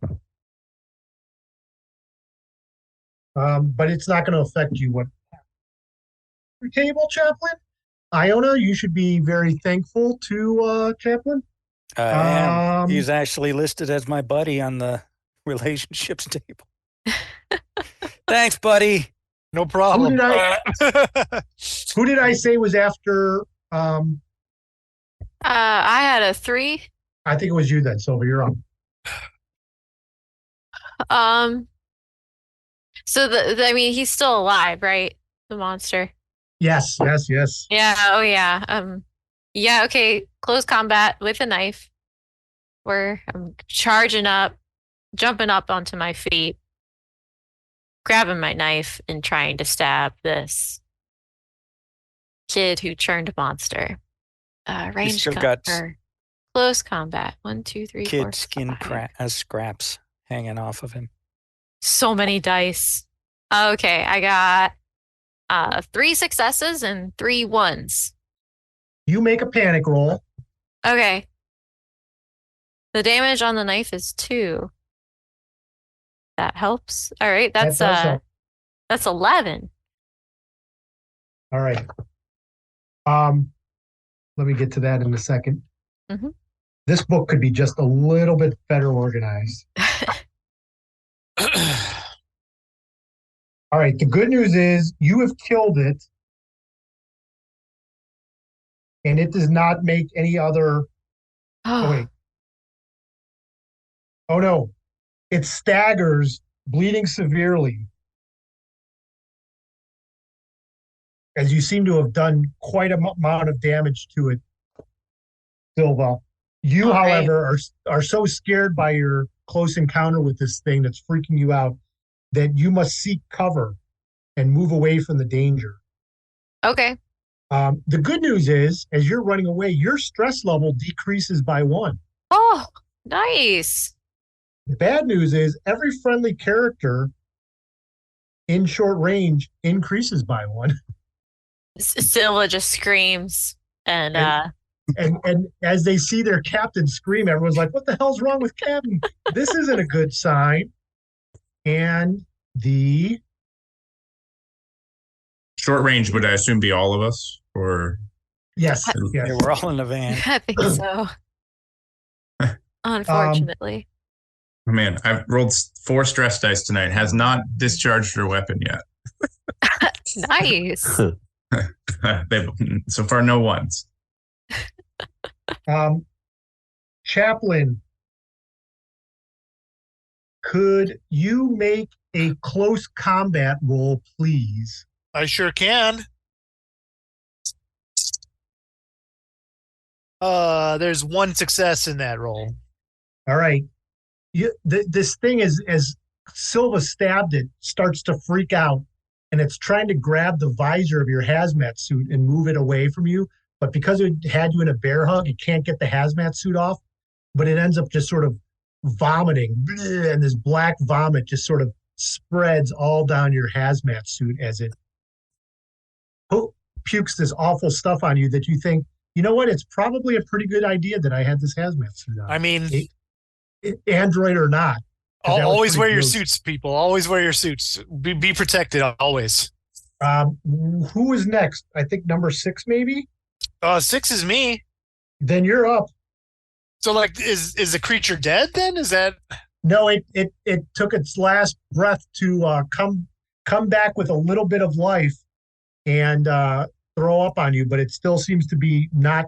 But it's not going to affect you. What table, Chaplain? Iona, you should be very thankful to Chaplain. I am. He's actually listed as my buddy on the relationships table. Thanks, buddy. No problem. Who did I say was after? I had a 3. I think it was you then, Silva. You're on. So I mean, he's still alive, right? The monster. Yes. Yeah. Oh, yeah. Yeah. Okay. Close combat with a knife. Where I'm charging up, jumping up onto my feet, grabbing my knife, and trying to stab this kid who turned monster. Range still got close combat. 1, 2, 3, 4, kid skin scraps hanging off of him. So many dice. Okay, I got 3 successes and 3 1s. You make a panic roll. Okay. The damage on the knife is 2. That helps. All right, that's 11. All right. Let me get to that in a second. Mm-hmm. This book could be just a little bit better organized. All right. The good news is you have killed it, and it does not make any other. Oh wait. Oh no! It staggers, bleeding severely, as you seem to have done quite a amount of damage to it, Silva. You, however, are so scared by your close encounter with this thing that's freaking you out that you must seek cover and move away from the danger. Okay. The good news is, as you're running away, your stress level decreases by 1. Oh, nice. The bad news is every friendly character in short range increases by 1. Scylla just screams and as they see their captain scream, everyone's like, what the hell's wrong with Captain? This isn't a good sign. And the short range would I assume be all of us, or yes. Yeah, we're all in the van. I think so. Unfortunately. Oh man, I've rolled 4 stress dice tonight. Has not discharged her weapon yet. Nice. They've so far no ones. Chaplain, could you make a close combat roll, please? I sure can. There's 1 success in that roll. All right. This thing is, as Silva stabbed it, starts to freak out, and it's trying to grab the visor of your hazmat suit and move it away from you. But because it had you in a bear hug, it can't get the hazmat suit off. But it ends up just sort of vomiting, and this black vomit just sort of spreads all down your hazmat suit as it pukes this awful stuff on you that you think, you know what, it's probably a pretty good idea that I had this hazmat suit on. I mean, Android or not. Always wear your suits, people. Always wear your suits. Be protected always. Who is next? I think number 6, maybe? 6 is me. Then you're up. So, like, is the creature dead then? Is that... No, it took its last breath to come back with a little bit of life and throw up on you, but it still seems to be not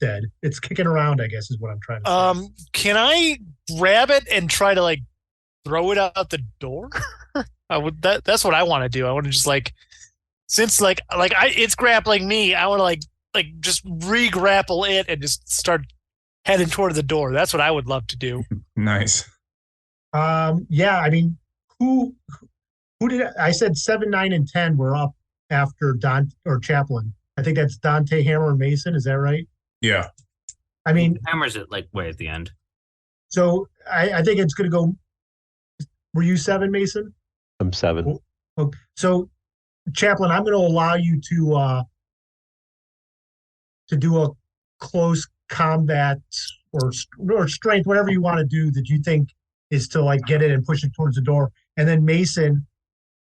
dead. It's kicking around, I guess, is what I'm trying to say. Can I grab it and try to like throw it out the door? That's what I want to do. I want to just like, since like it's grappling me, I want to like like just re-grapple it and just start heading toward the door. That's what I would love to do. Nice. Yeah, I mean, who did I said 7, 9, and 10 were up after Don or Chaplin. I think that's Dante, Hammer, and Mason. Is that right? Yeah. I mean, Hammer's at like way at the end. So I think it's going to go. Were you 7, Mason? I'm 7. Okay. So, Chaplin, I'm going to allow you to do a close combat or strength, whatever you want to do that you think is to like get it and push it towards the door. And then Mason,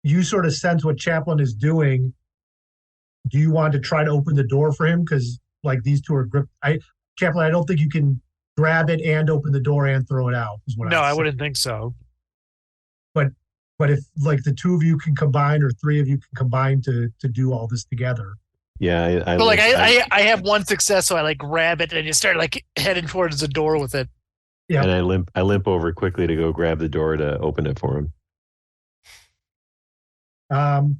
you sort of sense what Chaplin is doing. Do you want to try to open the door for him? Because like these two are gripped. Chaplin, I don't think you can grab it and open the door and throw it out. Is what No, I wouldn't think so. But if like the 2 of you can combine or 3 of you can combine to do all this together. Yeah, I have one success, so I like grab it and just start like heading towards the door with it. Yeah. And I limp over quickly to go grab the door to open it for him. I'm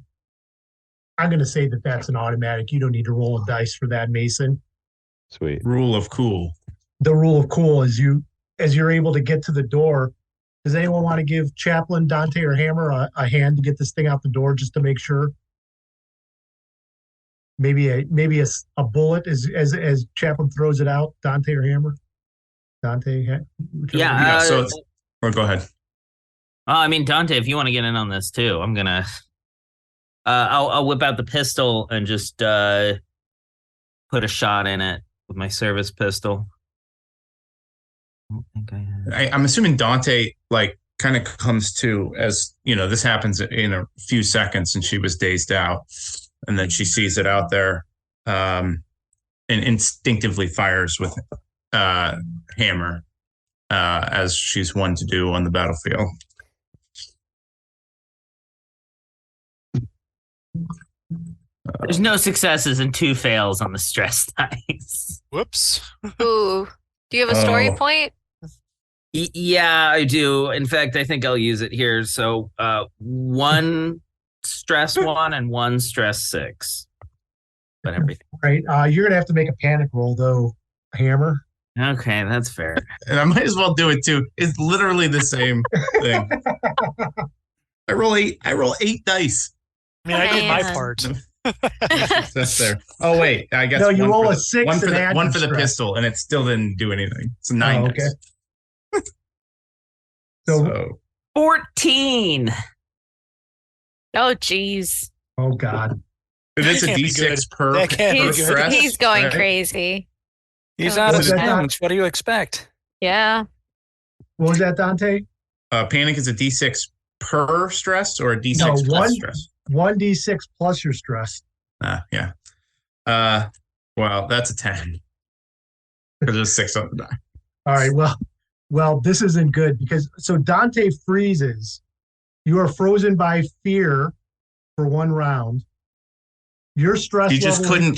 going to say that that's an automatic. You don't need to roll a dice for that, Mason. Sweet. Rule of cool. The rule of cool is as you're able to get to the door. Does anyone want to give Chaplin, Dante, or Hammer a hand to get this thing out the door just to make sure? Maybe a bullet as Chaplin throws it out. Dante or Hammer? Dante. Yeah. Or go ahead. I mean, Dante, if you want to get in on this too, I'm gonna. I'll whip out the pistol and just put a shot in it with my service pistol. I don't think I have. I'm assuming Dante like kind of comes to as this happens in a few seconds, and she was dazed out, and then she sees it out there, and instinctively fires with hammer, as she's one to do on the battlefield. There's no successes and 2 fails on the stress dice. Whoops. Ooh. Do you have a story Oh. point? Yeah, I do. In fact, I think I'll use it here. So 1 stress 1 and 1 stress 6. But everything. Right. You're going to have to make a panic roll, though, Hammer. Okay, that's fair. And I might as well do it too. It's literally the same thing. I roll 8 dice. I mean, I did my Man. part. That's there. Oh wait, I guess No, you one roll for a the- 6 One for and the add one your for the stress. pistol, and it still didn't do anything. It's 9 Oh, okay. dice. So, 14. Oh, jeez. oh God. It is a Can't be D6 per That can't be per good. stress. He's going right? crazy. He's Oh, out of was that not- bounds. What do you expect? Yeah. What was that, Dante? Panic is a D6 per stress or a D6 No, plus one. stress. 1d6 plus your stress. Yeah. Well, that's a 10. There's a 6 on the die. All right. Well, this isn't good because so Dante freezes. You are frozen by fear for 1 round. Your stress She just level- couldn't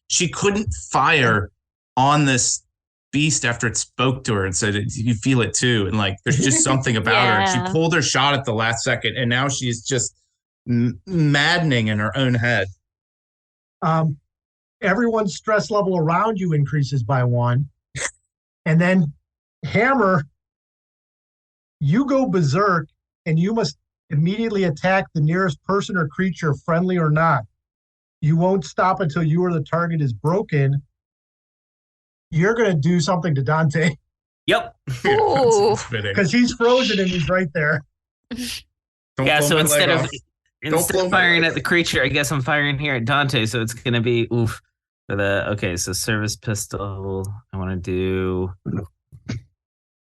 she couldn't fire on this beast after it spoke to her and said, you feel it too. And like, there's just something about her. And Yeah. she pulled her shot at the last second. And now she's just maddening in her own head. Everyone's stress level around you increases by 1. And then Hammer, you go berserk and you must immediately attack the nearest person or creature, friendly or not. You won't stop until you or the target is broken. You're going to do something to Dante Yep. Ooh. That's fitting. because he's frozen and he's right there. Don't Yeah, blow so my instead leg of off. Don't blow my firing leg at the creature, I guess I'm firing here at Dante. So it's gonna be oof for the okay. So service pistol. I want to do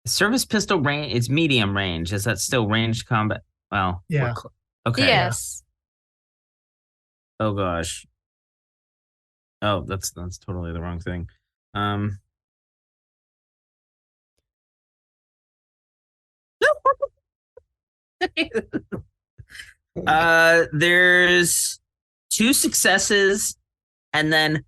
service pistol range. It's medium range. Is that still ranged combat? Well, Yeah. Okay. Yes. Oh gosh. Oh, that's totally the wrong thing. There's 2 successes and then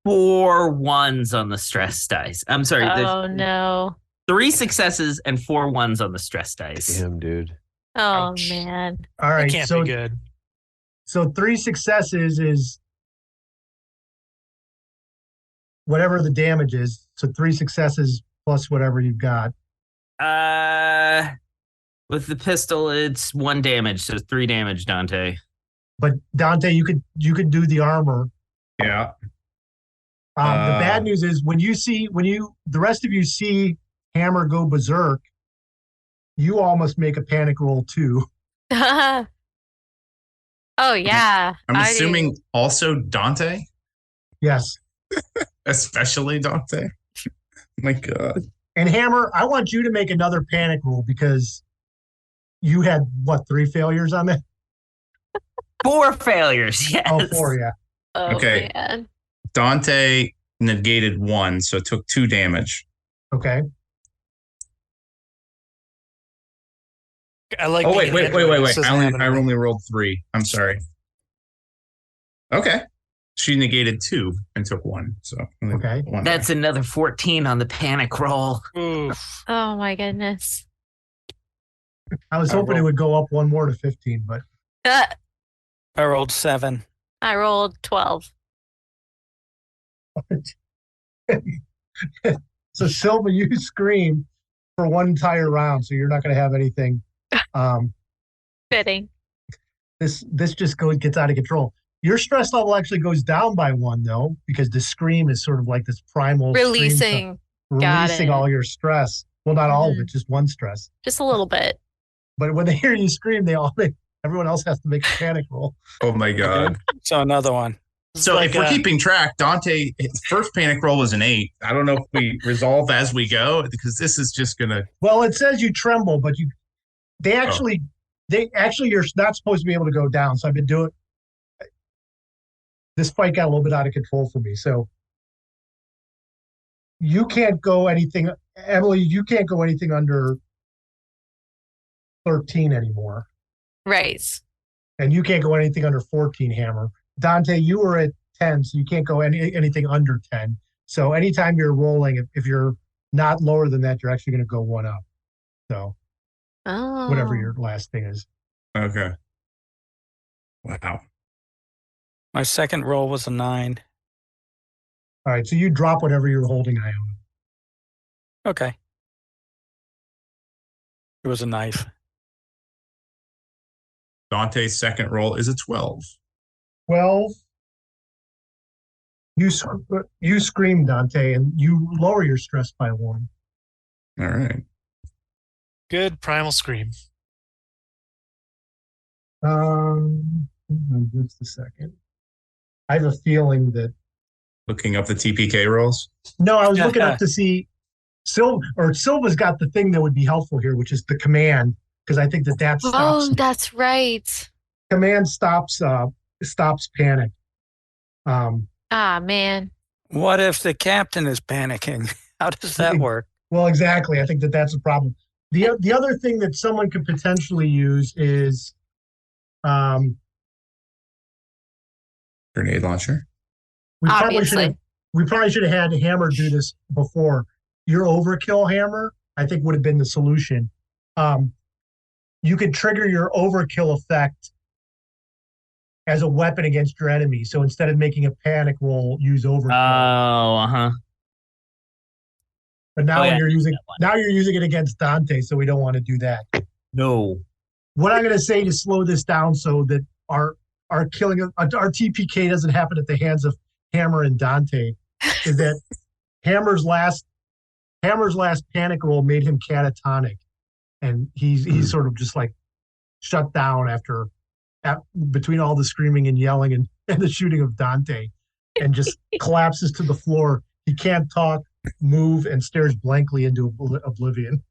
4 1s on the stress dice. I'm sorry. Oh, There's no. 3 successes and 4 1s on the stress dice. Damn, dude. Oh, Ouch. man. All That right. can't So, be good. so 3 successes is whatever the damage is. So 3 successes plus whatever you've got. With the pistol, it's 1 damage, so 3 damage, Dante. But Dante, you could do the armor. Yeah. The bad news is when the rest of you see Hammer go berserk, you all must make a panic roll too. Oh yeah. I'm I assuming do. also Dante, Yes. especially Dante. My God. And Hammer, I want you to make another panic roll because you had 3 failures on that? 4 failures, yes. Oh, 4, yeah. Oh, Okay. man. Dante negated 1, so it took 2 damage. Okay. I like. Oh, wait. being Edward. This doesn't happen I to me. only rolled 3. I'm sorry. Okay. She negated 2 and took 1. So only Okay. 1 That's another 14 on the panic roll. Oof. Oh my goodness. I was hoping it would go up 1 more to 15, but Uh, I rolled 7. I rolled 12. so Silva, you scream for 1 entire round, so you're not going to have anything. Fitting. This just gets out of control. Your stress level actually goes down by 1 though, because the scream is sort of like this primal scream Releasing. Got releasing it. all your stress. Well, not all of Mhm. it, just 1 stress. Just a little bit. But when they hear you scream, everyone else has to make a panic roll. Oh my God. So another one. So Like if we're a- keeping track, Dante, his first panic roll was an 8. I don't know if we resolve as we go because this is just gonna. Well, it says you tremble, but they actually you're not supposed to be able to go down. So I've been doing. This fight got a little bit out of control for me. So you can't go anything, Emily. You can't go anything under 13 anymore, Right. and you can't go anything under 14. Hammer, Dante, you were at 10, so you can't go anything under 10. So anytime you're rolling, if you're not lower than that, you're actually going to go 1 up. So Oh. whatever your last thing is. Okay. Wow. My second roll was a 9. All right, so you drop whatever you're holding, Iona. Okay. It was a knife. Dante's second roll is a 12. 12. You scream, Dante, and you lower your stress by 1. All right. Good primal scream. Just a second. I have a feeling that. Looking up the TPK rolls. No, I was looking up to see Silva's got the thing that would be helpful here, which is the command, because I think that stops. Oh, that's right. Command stops panic. Man. What if the captain is panicking? How does that work? Well, exactly. I think that's a problem. The other thing that someone could potentially use is Grenade launcher. we Obviously. probably should have had Hammer do this before. Your overkill hammer, I think, would have been the solution. You could trigger your overkill effect as a weapon against your enemy. So instead of making a panic roll, use overkill. Oh, But now yeah, you're using it against Dante, so we don't want to do that. No. What I'm going to say to slow this down so that our killing our TPK doesn't happen at the hands of Hammer and Dante is that Hammer's last panic roll made him catatonic, and he's sort of just like shut down between all the screaming and yelling and the shooting of Dante, and just collapses to the floor. He can't talk, move, and stares blankly into oblivion.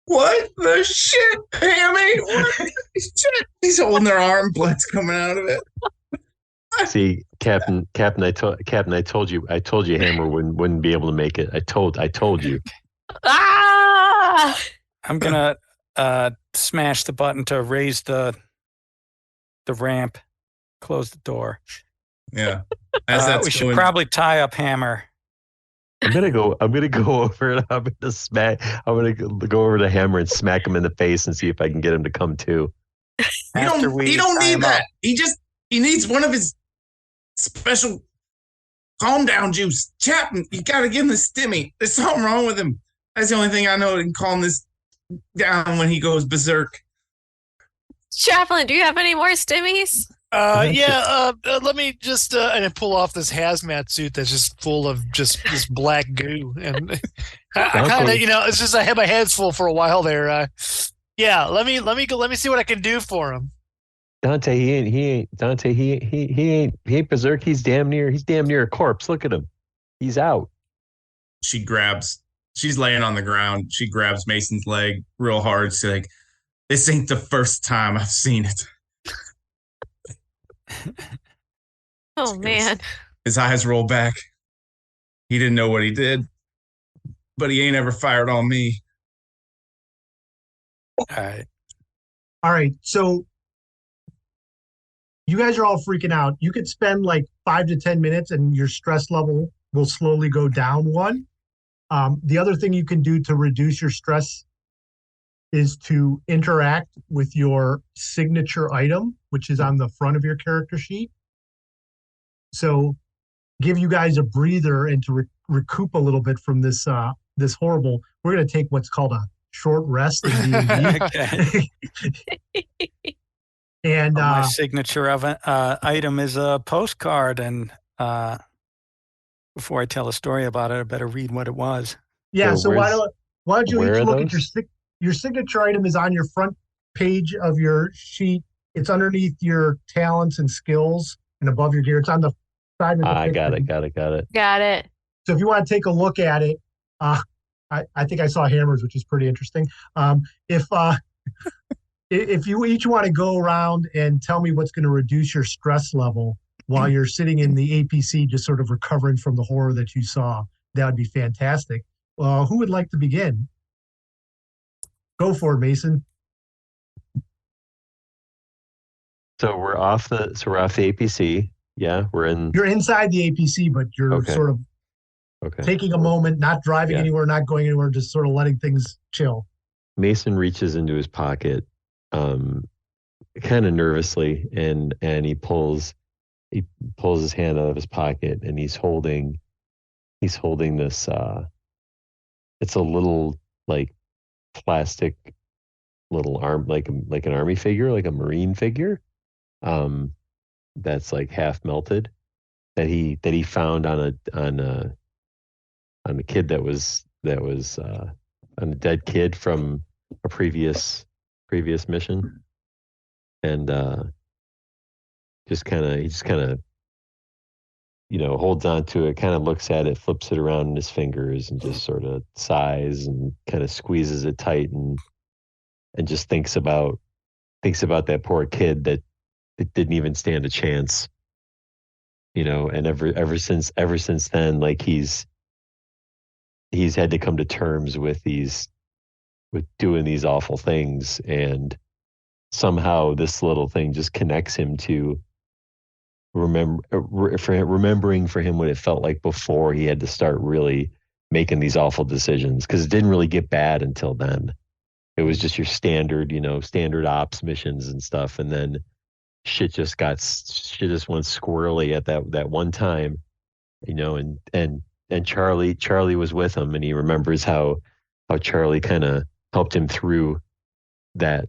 What the shit, Hammy? What the shit? He's holding their arm, blood's coming out of it. See, Captain, I told you Hammer wouldn't be able to make it. I told you. Ah! I'm gonna smash the button to raise the ramp, close the door. Yeah. As that's We should going, probably tie up Hammer. I'm gonna go over and I'm gonna go over to Hammer and smack him in the face and see if I can get him to come to. he don't tie need him that. up. He needs one of his special calm down, Juice. Chapman, you got to give him the stimmy. There's something wrong with him. That's the only thing I know that can calm this down when he goes berserk. Chaplain, do you have any more stimmies? Let me just and I pull off this hazmat suit that's just full of just this black goo, and I kind of, it's just I had my hands full for a while there. Let me see what I can do for him. Dante, he ain't berserk. He's damn near a corpse. Look at him. He's out. She's laying on the ground. She grabs Mason's leg real hard. She's like, this ain't the first time I've seen it. Oh, man. His eyes roll back. He didn't know what he did, but he ain't ever fired on me. All right. So you guys are all freaking out. You could spend like 5 to 10 minutes and your stress level will slowly go down one. The other thing you can do to reduce your stress is to interact with your signature item, which is on the front of your character sheet. So give you guys a breather and to recoup a little bit from this this horrible. We're going to take what's called a short rest in D&D. And my signature item is a postcard, and before I tell a story about it, I better read what it was. Yeah, so why don't you each look at your signature item is on your front page of your sheet. It's underneath your talents and skills and above your gear. It's on the side of the I got it. Got it. So if you want to take a look at it, I think I saw hammers, which is pretty interesting. If you each want to go around and tell me what's going to reduce your stress level while you're sitting in the APC, just sort of recovering from the horror that you saw, that would be fantastic. Who would like to begin? Go for it, Mason. So we're off the APC. Yeah, You're inside the APC, but you're sort of taking a moment, not driving anywhere, not going anywhere, just sort of letting things chill. Mason reaches into his pocket, kind of nervously, and he pulls his hand out of his pocket, and he's holding this. It's a little like plastic little arm, like an army figure, like a Marine figure, that's like half melted, that he found on a kid that was on a dead kid from a previous mission, and he just kind of holds on to it, kind of looks at it, flips it around in his fingers, and just sort of sighs and kind of squeezes it tight, and just thinks about that poor kid that didn't even stand a chance, and ever since then, like he's had to come to terms with doing these awful things, and somehow this little thing just connects him to remembering for him what it felt like before he had to start really making these awful decisions, because it didn't really get bad until then. It was just your standard ops missions and stuff, and then shit just went squirrely at that one time, and Charlie was with him, and he remembers how Charlie kind of helped him through that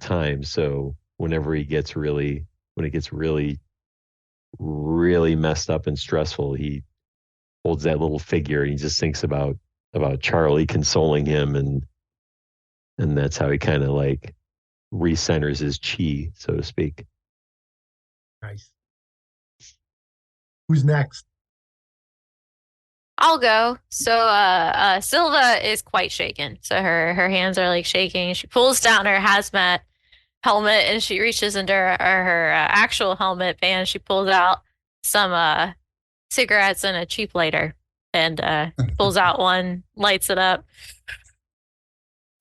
time. So whenever it gets really messed up and stressful, he holds that little figure, and he just thinks about Charlie consoling him, and that's how he kind of like recenters his chi, so to speak. Nice. Who's next? I'll go. So Silva is quite shaken. So her hands are like shaking. She pulls down her hazmat helmet, and she reaches into her actual helmet band. She pulls out some cigarettes and a cheap lighter, and pulls out one, lights it up,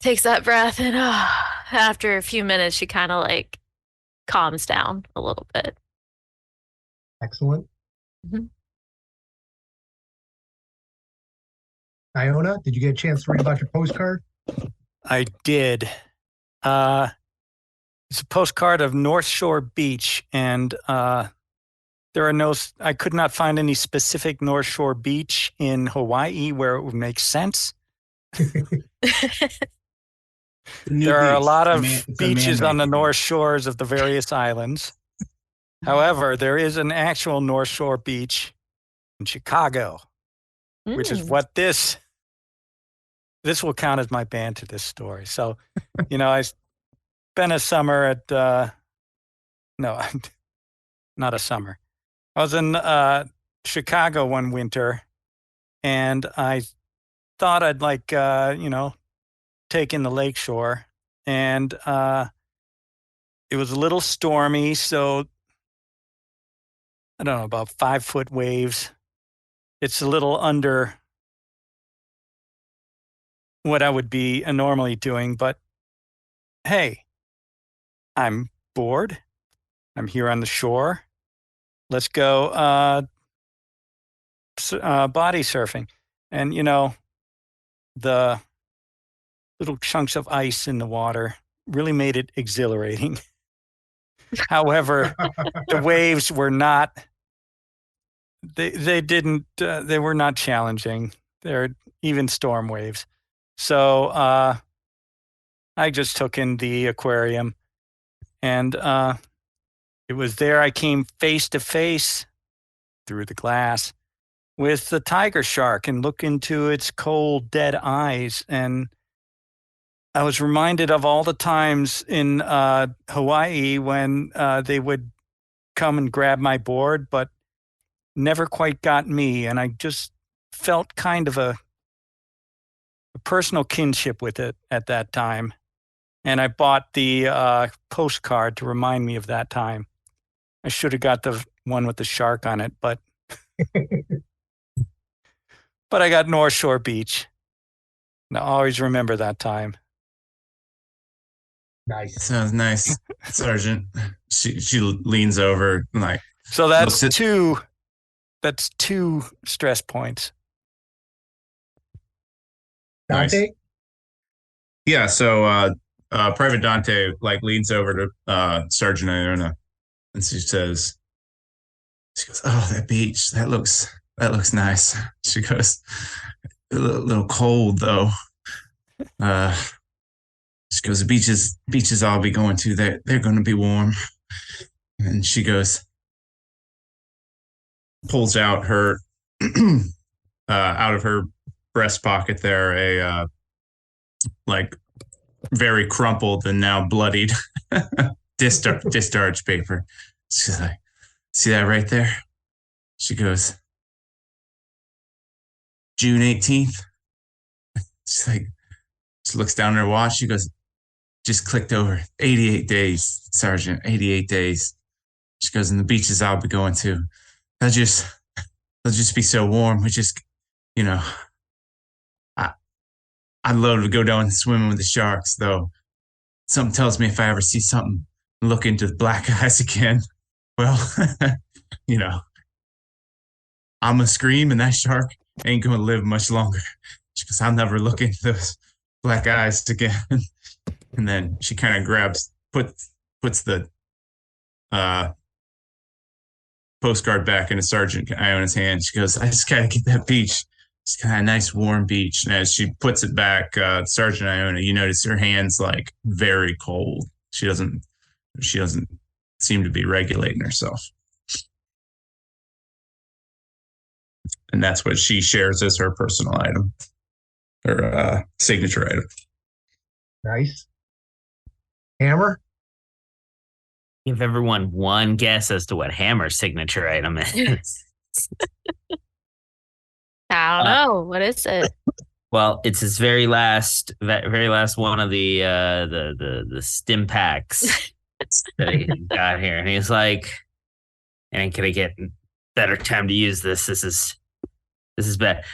takes that breath, and after a few minutes, she kind of like calms down a little bit. Excellent. Mm-hmm. Iona, did you get a chance to read about your postcard? I did. It's a postcard of North Shore Beach, and I could not find any specific North Shore beach in Hawaii where it would make sense. There are a lot of beaches on the North Shores of the various islands. However, there is an actual North Shore beach in Chicago, which is what this will count as my band to this story. So, I spent a summer at, no, not a summer. I was in Chicago one winter, and I thought I'd take in the lakeshore, and it was a little stormy, so I don't know, about 5-foot waves. It's a little under what I would be normally doing, but hey, I'm bored. I'm here on the shore. Let's go body surfing. And, the little chunks of ice in the water really made it exhilarating. However, the waves were not, they were not challenging. They're even storm waves. So I just took in the aquarium, and it was there I came face to face through the glass with the tiger shark and looked into its cold, dead eyes. And I was reminded of all the times in Hawaii when they would come and grab my board, but never quite got me. And I just felt kind of a personal kinship with it at that time. And I bought the postcard to remind me of that time. I should have got the one with the shark on it, but but I got North Shore Beach. And I always remember that time. Nice. Sounds nice, Sergeant. She leans over and So that's two. That's 2 stress points. Dante? Nice. Yeah. So Private Dante leans over to Sergeant Iona, and she goes, "Oh, that beach. That looks nice." She goes, "A little cold though." She goes, "The beaches I'll be going to, they're going to be warm." And she goes, pulls out her out of her breast pocket there a very crumpled and now bloodied discharge paper. She's like, "See that right there?" She goes, "June 18th. She's like, she looks down at her watch. She goes, "Just clicked over. 88 days, Sergeant. 88 days." She goes, "And the beaches I'll be going to, they'll just be so warm. We just, I'd love to go down swimming with the sharks, though. Something tells me if I ever see something, look into the black eyes again, well, I'm gonna scream, and that shark ain't gonna live much longer." She goes, "I'll never look into those black eyes again." And then she kind of puts the postcard back into Sergeant Iona's hand. She goes, "I just gotta get that beach. It's kind of a nice warm beach." And as she puts it back, Sergeant Iona, you notice her hands very cold. She doesn't seem to be regulating herself. And that's what she shares as her personal item, her signature item. Nice. Hammer? Give everyone one guess as to what Hammer's signature item is. I don't know. What is it? Well, it's his very last one of the stim packs that he got here, and he's like, "And can I get better time to use this? This is bad."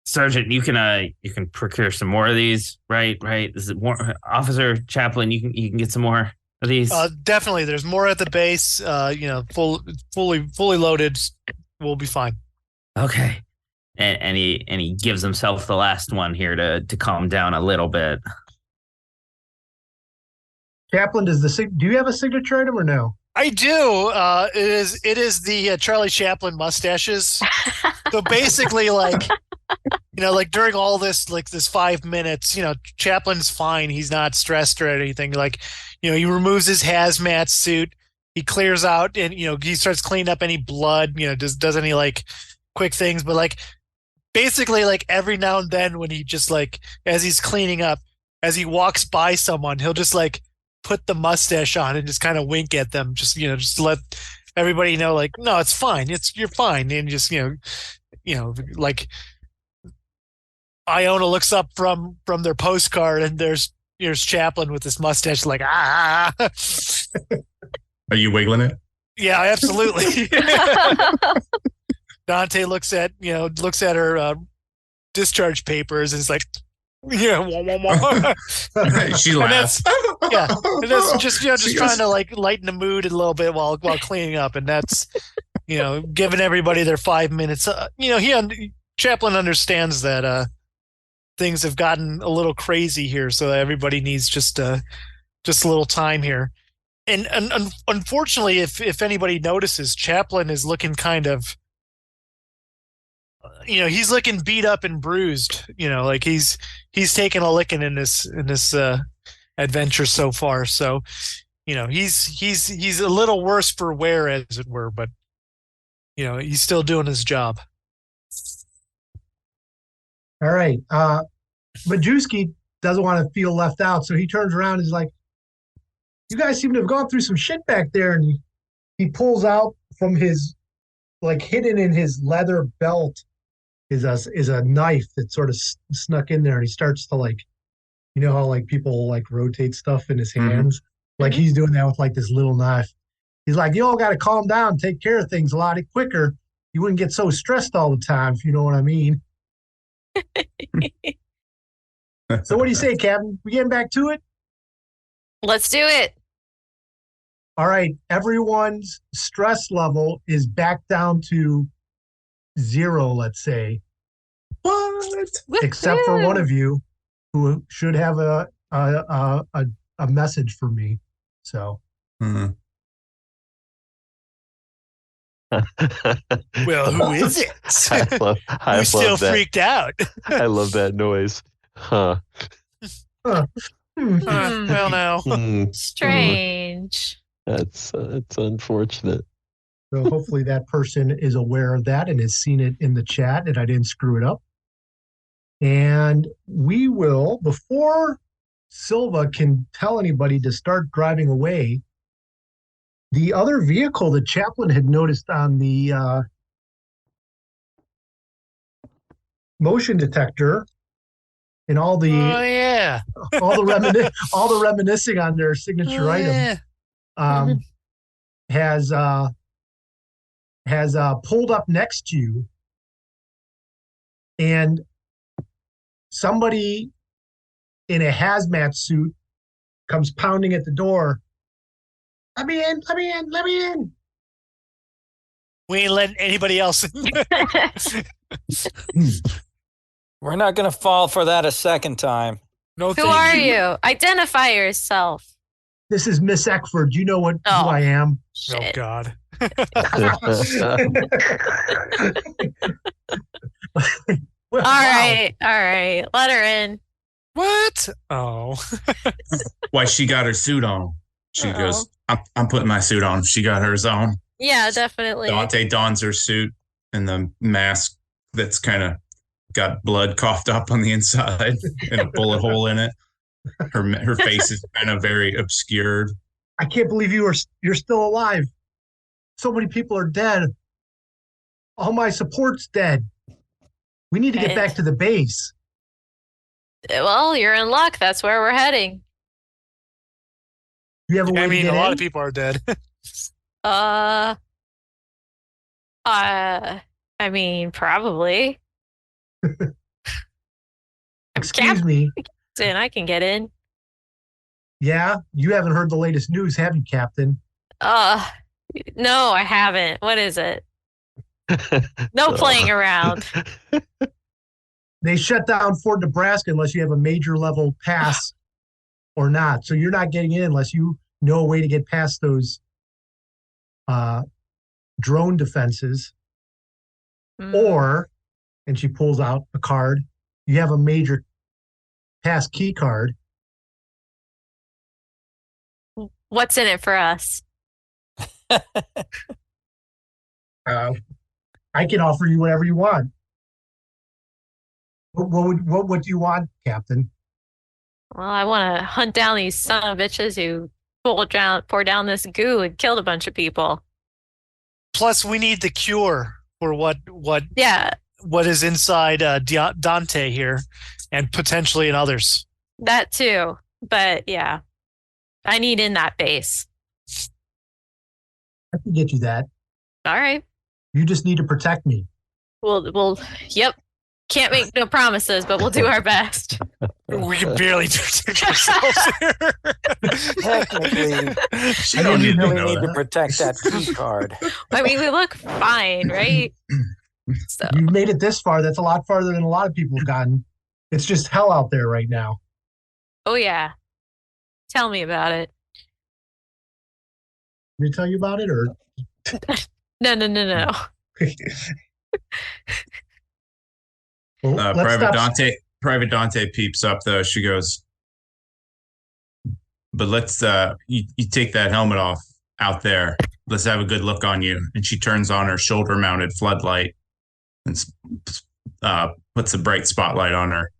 Sergeant, you can procure some more of these, right? This is more, Officer Chaplain. You can get some more of these. Definitely, there's more at the base. Fully loaded. We'll be fine. Okay. And he gives himself the last one here to calm down a little bit. Chaplain, do you have a signature item or no? I do. It is the Charlie Chaplin mustaches. So basically, like like during all this, like this 5 minutes, Chaplin's fine. He's not stressed or anything. Like, he removes his hazmat suit. He clears out, and he starts cleaning up any blood. Does any like quick things, but like basically, like every now and then, when he just like as he's cleaning up, as he walks by someone, he'll just like put the mustache on and just kind of wink at them, just just let everybody know, like, no, it's fine, you're fine, and just like Iona looks up from their postcard, and there's Chaplin with this mustache, like, ah. Are you wiggling it? Yeah, absolutely. Dante looks at her discharge papers and is like, yeah, wah, wah, wah. She laughs. And that's just just trying to like lighten the mood a little bit while cleaning up, and that's giving everybody their 5 minutes. Chaplin understands that things have gotten a little crazy here, so everybody needs just a little time here. And unfortunately, if anybody notices, Chaplin is looking kind of, he's looking beat up and bruised. Like he's taken a licking in this adventure so far. So, he's a little worse for wear, as it were, but he's still doing his job. All right. Majewski doesn't want to feel left out, so he turns around and is like, you guys seem to have gone through some shit back there. And he pulls out from his, like, hidden in his leather belt is a knife that sort of snuck in there. And he starts to, like, how like people like rotate stuff in his hands. Like he's doing that with like this little knife. He's like, you all got to calm down and take care of things a lot quicker. You wouldn't get so stressed all the time, if you know what I mean. So what do you say, Captain? We getting back to it? Let's do it. All right. Everyone's stress level is back down to 0, let's say. What? Except for one of you, who should have a message for me. So. Well, who is it? Who's still freaked out? I love that noise. Huh. Well, now. Strange. It's unfortunate. So hopefully that person is aware of that and has seen it in the chat and I didn't screw it up. And we will, before Silva can tell anybody to start driving away, the other vehicle that Chaplin had noticed on the motion detector and all the all the reminiscing on their signature item has pulled up next to you, and somebody in a hazmat suit comes pounding at the door. Let me in, let me in, let me in. We ain't letting anybody else in. We're not going to fall for that a second time. No, Who are you? Identify yourself. This is Miss Eckford. You know who I am. Oh, Shit. God. Well, All right. Let her in. What? Oh. Why, she got her suit on. She goes, I'm putting my suit on. She got hers on. Yeah, definitely. Dante dons her suit and the mask that's kind of got blood coughed up on the inside and a bullet hole in it. Her face is kind of very obscured. I can't believe you're still alive. So many people are dead. All my support's dead. We need to get back to the base. Well, you're in luck. That's where we're heading. You have a way to get a lot in? of people are dead. I mean, probably. Excuse me. Captain, I can get in. Yeah, you haven't heard the latest news, have you, Captain? No, I haven't. What is it? No playing around. They shut down Fort Nebraska unless you have a major level pass or not. So you're not getting in unless you know a way to get past those drone defenses, or, and she pulls out a card, you have a major pass key card. What's in it for us? I can offer you whatever you want. What would you want, Captain? Well, I want to hunt down these son of bitches who pour down this goo and killed a bunch of people. Plus, we need the cure for what is inside Dante here, and potentially in others. That too, but yeah, I need in that base. I can get you that. All right. You just need to protect me. Yep. Can't make no promises, but we'll do our best. We can barely protect ourselves here. Technically, She don't you need to really know need to that. protect that key card. I mean, we look fine, right? So You've made it this far. That's a lot farther than a lot of people have gotten. It's just hell out there right now. oh yeah. Tell me about it. Let me tell you about it, or No. well, let's Private Dante peeps up though. She goes, but let's you take that helmet off out there. Let's have a good look on you. And she turns on her shoulder mounted floodlight and puts a bright spotlight on her.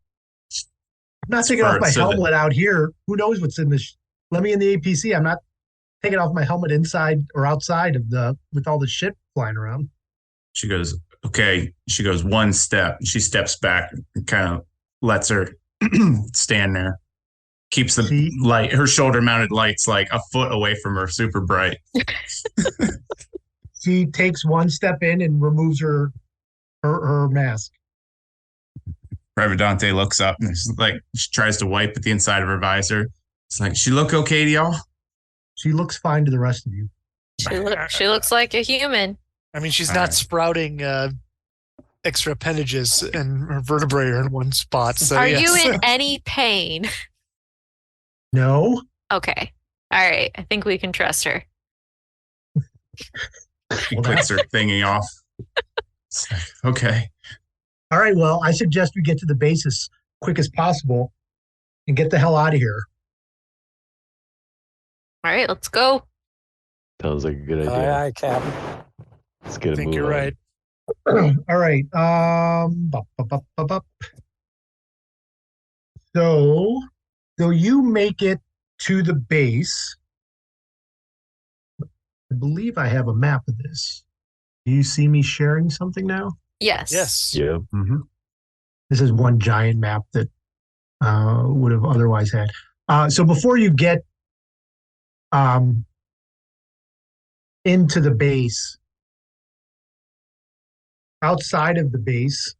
I'm not taking off my helmet out here. Who knows what's in this? Let me in the APC. I'm not taking off my helmet inside or outside of with all the shit flying around. She goes, okay. She goes one step. She steps back and kind of lets her stand there. Keeps the light, her shoulder mounted lights like a foot away from her, super bright. She takes one step in and removes her mask. Private Dante looks up and it's like she tries to wipe at the inside of her visor. It's like, she look okay to y'all? She looks fine to the rest of you. She looks like a human. I mean, she's not sprouting extra appendages and her vertebrae are in one spot. So Are yes. you in any pain? No. Okay. All right. I think we can trust her. She clicks her thingy off. It's like, okay. All right. Well, I suggest we get to the base as quick as possible and get the hell out of here. All right. Let's go. Sounds like a good idea. Aye, aye, Captain. Let's get I a think move you're on. right. All right. So you make it to the base. I believe I have a map of this. Do you see me sharing something now? Yes. Yes. Yeah. Mm-hmm. This is one giant map that would have otherwise had. So before you get into the base, outside of the base,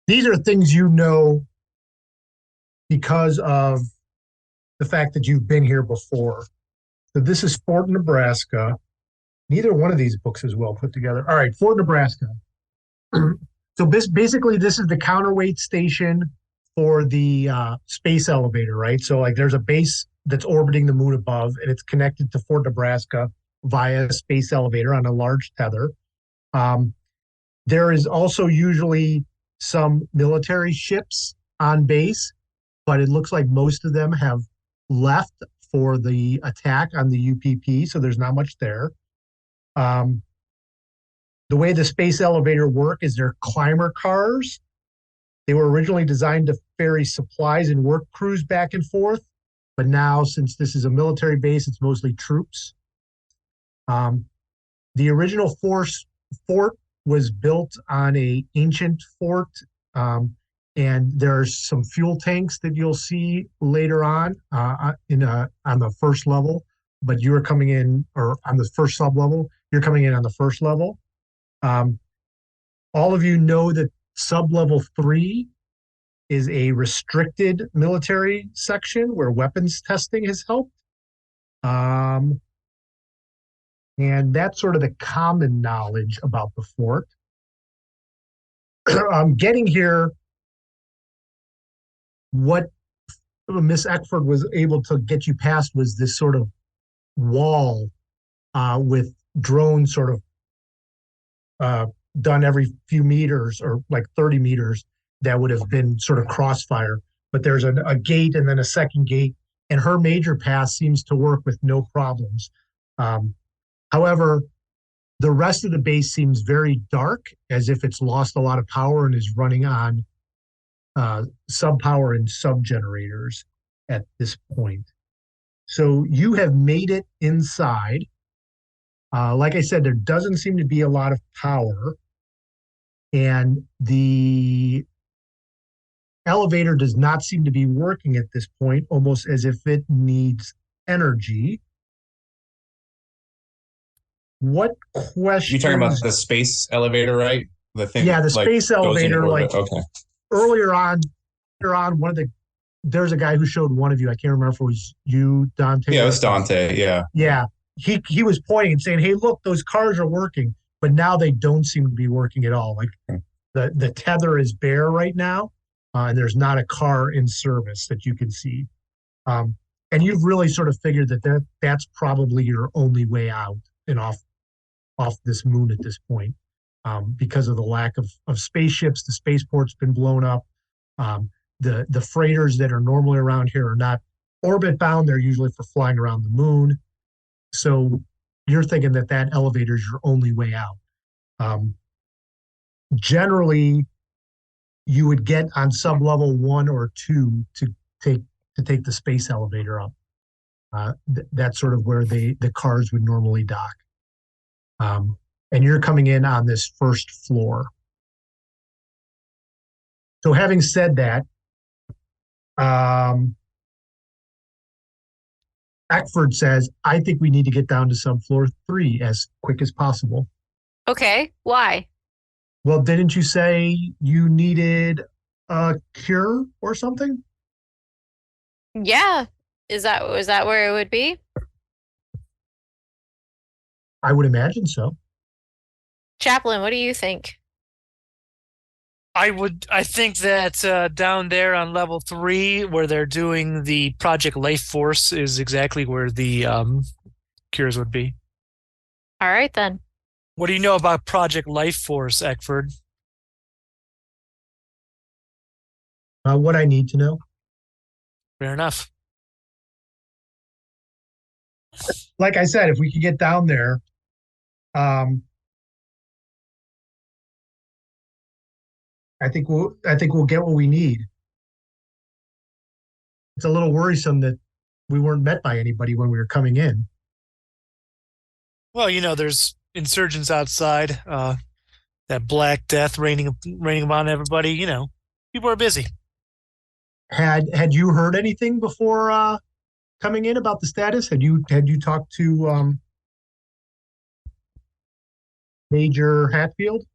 these are things you know because of the fact that you've been here before. So this is Fort Nebraska. Neither one of these books is well put together. All right, Fort Nebraska. So basically, this is the counterweight station for the space elevator, right? So like there's a base that's orbiting the moon above, and it's connected to Fort Nebraska via a space elevator on a large tether. There is also usually some military ships on base, but it looks like most of them have left for the attack on the UPP, so there's not much there. The way the space elevator work is they're climber cars. They were originally designed to ferry supplies and work crews back and forth, but now, since this is a military base, it's mostly troops. The original fort was built on an ancient fort, and there's some fuel tanks that you'll see later on on the first level. But you are coming in, or on the first sub level, you're coming in on the first level. All of you know that sub level 3 is a restricted military section where weapons testing has helped. And that's sort of the common knowledge about the fort. Getting here, what Miss Eckford was able to get you past was this sort of wall with drones sort of done every few meters or like 30 meters that would have been sort of crossfire. But there's a gate and then a second gate, and her major pass seems to work with no problems. However, the rest of the base seems very dark, as if it's lost a lot of power and is running on sub-power and sub-generators at this point. So you have made it inside. Like I said, there doesn't seem to be a lot of power, and the elevator does not seem to be working at this point, almost as if it needs energy. What question? You're talking about the space elevator, right? The thing. Yeah, the space elevator. Like okay. earlier on, there's a guy who showed one of you. I can't remember if it was you, Dante. Yeah, it was Dante. Yeah. Yeah, he was pointing and saying, "Hey, look, those cars are working," but now they don't seem to be working at all. Like the tether is bare right now, and there's not a car in service that you can see. And you've really sort of figured that's probably your only way out and off this moon at this point, because of the lack of spaceships. The spaceport's been blown up. The freighters that are normally around here are not orbit bound. They're usually for flying around the moon. So you're thinking that elevator is your only way out. Generally, you would get on sub-level 1 or 2 to take the space elevator up. That's sort of where the cars would normally dock. And you're coming in on this first floor. So having said that, Eckford says, I think we need to get down to subfloor 3 as quick as possible. Okay, why? Well, didn't you say you needed a cure or something? Yeah. Is that where it would be? I would imagine so. Chaplain, what do you think? I think that down there on level 3, where they're doing the Project Life Force, is exactly where the cures would be. All right, then. What do you know about Project Life Force, Eckford? What I need to know. Fair enough. Like I said, if we could get down there, I think we'll get what we need. It's a little worrisome that we weren't met by anybody when we were coming in. Well, there's insurgents outside. That Black Death raining upon everybody. People are busy. Had you heard anything before coming in about the status? Had you talked to Major Hatfield?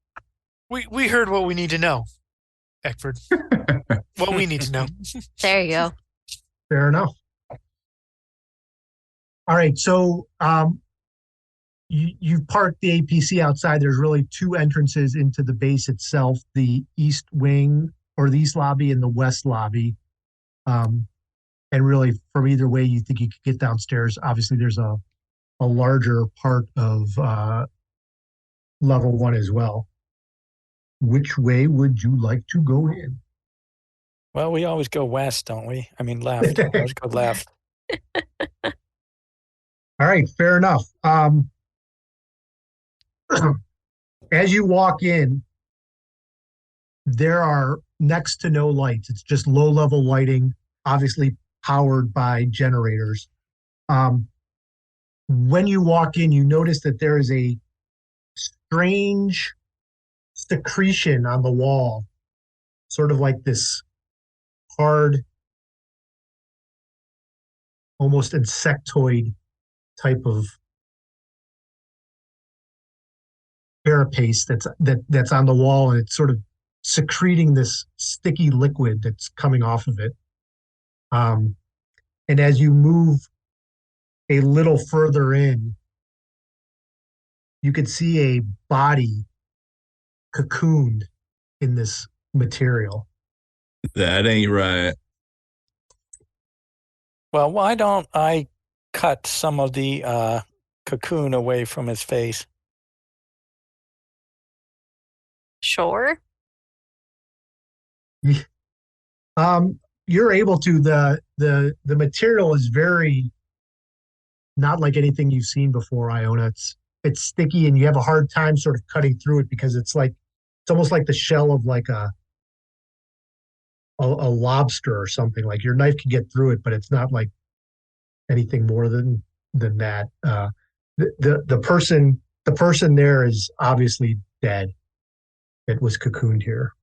We heard what we need to know, Eckford. What we need to know. There you go. Fair enough. All right, so you've parked the APC outside. There's really 2 entrances into the base itself: the east wing or the east lobby and the west lobby. And really, from either way, you think you could get downstairs. Obviously, there's a larger part of level 1 as well. Which way would you like to go in? Well, we always go west, don't we? I mean, left. We always go left. All right, fair enough. As you walk in, there are next to no lights. It's just low-level lighting, obviously powered by generators. When you walk in, you notice that there is a strange secretion on the wall, sort of like this hard, almost insectoid type of carapace that's on the wall, and it's sort of secreting this sticky liquid that's coming off of it. And as you move a little further in, you could see a body cocooned in this material. That ain't right. Well, why don't I cut some of the cocoon away from his face. Sure. You're able to. The material is very not like anything you've seen before, Iona. It's sticky, and you have a hard time sort of cutting through it because it's almost like the shell of like a lobster or something. Like your knife can get through it, but it's not like anything more than that. The person there is obviously dead. It was cocooned here.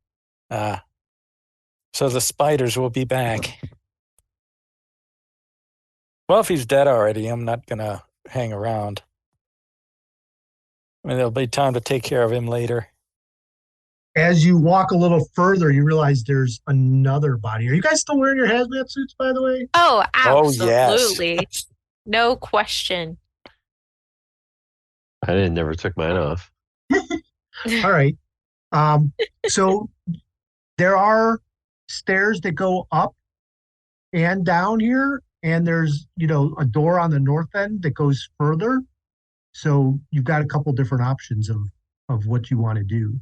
So the spiders will be back. Well, if he's dead already, I'm not going to hang around. I mean, there'll be time to take care of him later. As you walk a little further, you realize there's another body. Are you guys still wearing your hazmat suits, by the way? Oh, Oh, yes. absolutely. No question. I never took mine off. All right. So there are stairs that go up and down here, and there's, a door on the north end that goes further. So you've got a couple different options of what you want to do.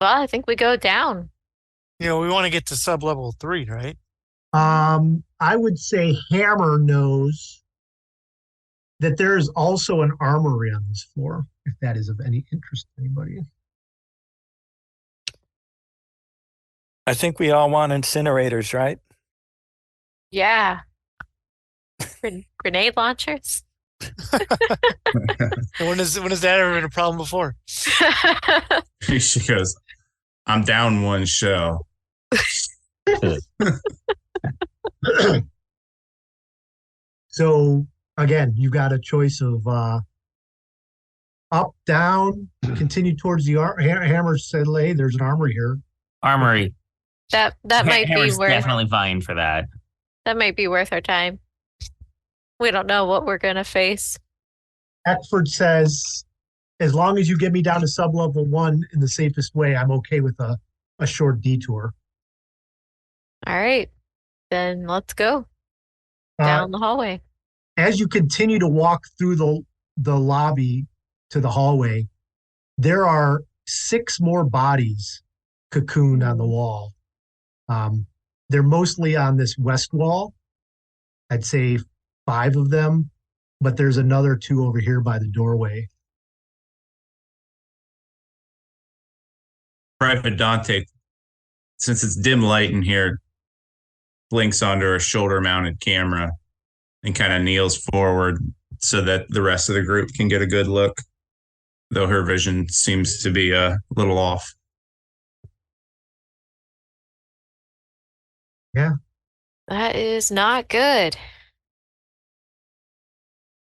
Well, I think we go down. We want to get to sub-level 3, right? I would say Hammer knows that there's also an armory on this floor, if that is of any interest to anybody. I think we all want incinerators, right? Yeah. Grenade launchers. When has that ever been a problem before? She goes, I'm down one shell. So again, you got a choice of up, down, continue towards the Hammer said, "Hey, there's an armory here." Armory. That might be Hammer's worth. definitely vying for that. That might be worth our time. We don't know what we're gonna face. Eckford says, "As long as you get me down to sub-level 1 in the safest way, I'm okay with a short detour." All right, then let's go down the hallway. As you continue to walk through the lobby to the hallway, there are 6 more bodies cocooned on the wall. They're mostly on this west wall. I'd say 5 of them, but there's another 2 over here by the doorway. Private Dante, since it's dim light in here, blinks onto her shoulder-mounted camera and kind of kneels forward so that the rest of the group can get a good look, though her vision seems to be a little off. Yeah. That is not good.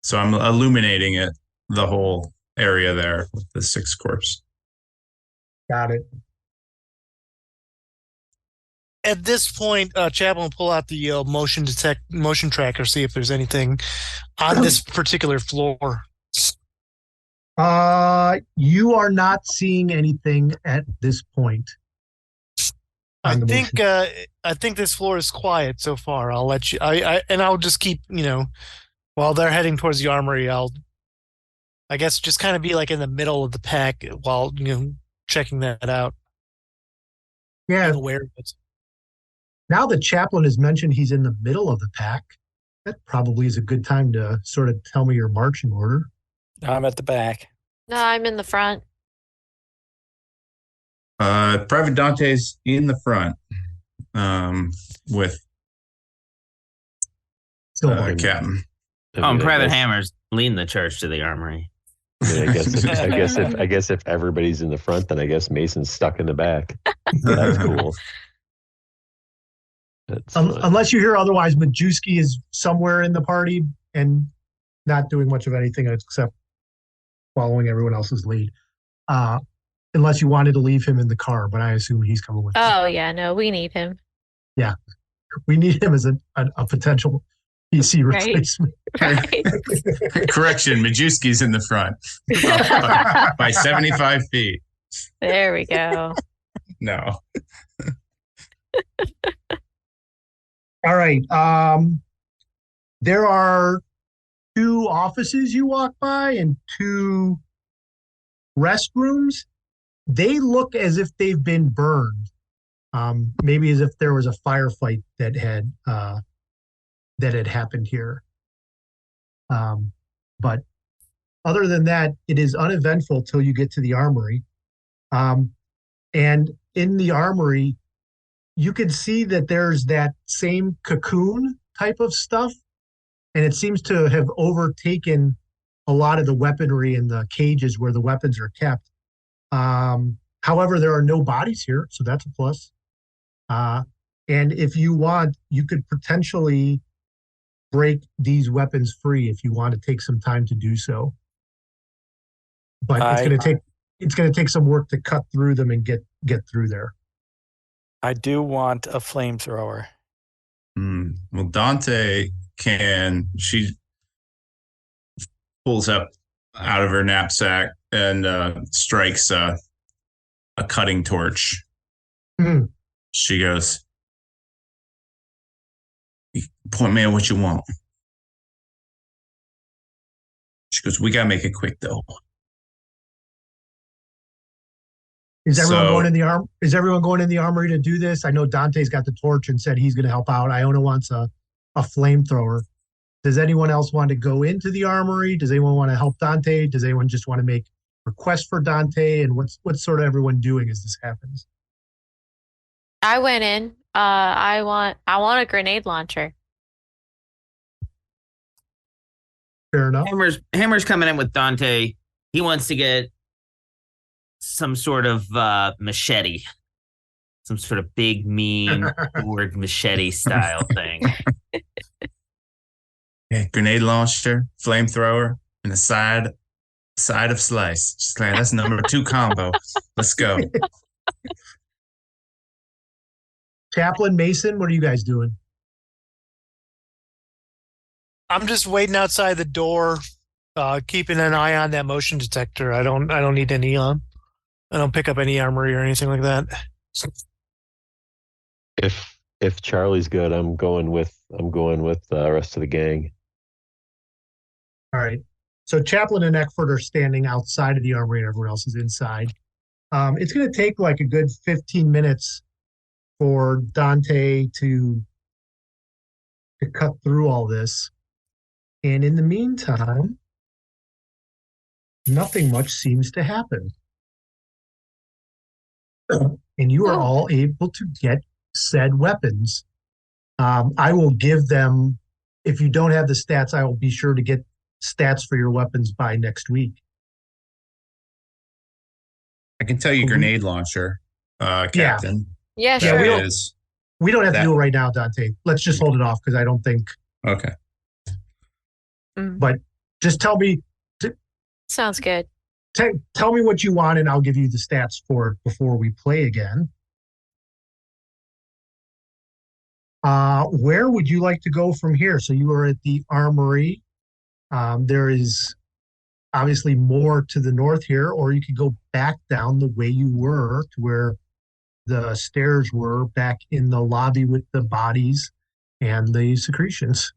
So I'm illuminating it, the whole area there with the 6 corpse. Got it. At this point, Chaplin will pull out the motion tracker, see if there's anything on this particular floor. You are not seeing anything at this point. I think this floor is quiet so far. I'll let you. I'll just keep, while they're heading towards the armory. I guess just kind of be like in the middle of the pack while checking that out. Yeah. Being aware of it. Now that Chaplin has mentioned he's in the middle of the pack, that probably is a good time to sort of tell me your marching order. I'm at the back. No, I'm in the front. Private Dante's in the front with Captain. Private Hammer's leading the church to the armory. I guess if everybody's in the front, then I guess Mason's stuck in the back. That's cool. Unless you hear otherwise, Majewski is somewhere in the party and not doing much of anything except following everyone else's lead. Unless you wanted to leave him in the car, but I assume he's coming with you. Oh, yeah, no, we need him. Yeah. We need him as a potential PC replacement. Right. Correction, Majewski's in the front by 75 feet. There we go. No. All right. There are 2 offices you walk by and 2 restrooms. They look as if they've been burned. Maybe as if there was a firefight that had happened here. But other than that, it is uneventful till you get to the armory. And in the armory, you can see that there's that same cocoon type of stuff, and it seems to have overtaken a lot of the weaponry in the cages where the weapons are kept. However, there are no bodies here, so that's a plus. And if you want, you could potentially break these weapons free if you want to take some time to do so. But it's going to take some work to cut through them and get through there. I do want a flamethrower. Well, Dante she pulls up out of her knapsack and strikes a cutting torch. Mm. She goes, point me at what you want. She goes, we got to make it quick, though. Is everyone going in the armory to do this? I know Dante's got the torch and said he's going to help out. Iona wants a flamethrower. Does anyone else want to go into the armory? Does anyone want to help Dante? Does anyone just want to make requests for Dante? And what's sort of everyone doing as this happens? I went in. I want a grenade launcher. Fair enough. Hammer's coming in with Dante. He wants to get some sort of machete, some sort of big, mean, sword machete style thing. Yeah, grenade launcher, flamethrower, and a side of slice. Just like, that's number 2 combo. Let's go. Chaplain, Mason, what are you guys doing? I'm just waiting outside the door, keeping an eye on that motion detector. I don't need any I don't pick up any armory or anything like that. If Charlie's good, I'm going with the rest of the gang. All right. So Chaplain and Eckford are standing outside of the armory and everyone else is inside. It's going to take like a good 15 minutes for Dante to cut through all this. And in the meantime, nothing much seems to happen. And you are all able to get said weapons. I will give them, if you don't have the stats, I will be sure to get stats for your weapons by next week. I can tell you grenade launcher, Captain. Yeah, sure. We don't have to do it right now, Dante. Let's just hold it off because I don't think. Okay. But just tell me. Sounds good. Tell me what you want, and I'll give you the stats for it before we play again. Where would you like to go from here? So you are at the armory. There is obviously more to the north here, or you could go back down the way you were to where the stairs were back in the lobby with the bodies and the secretions.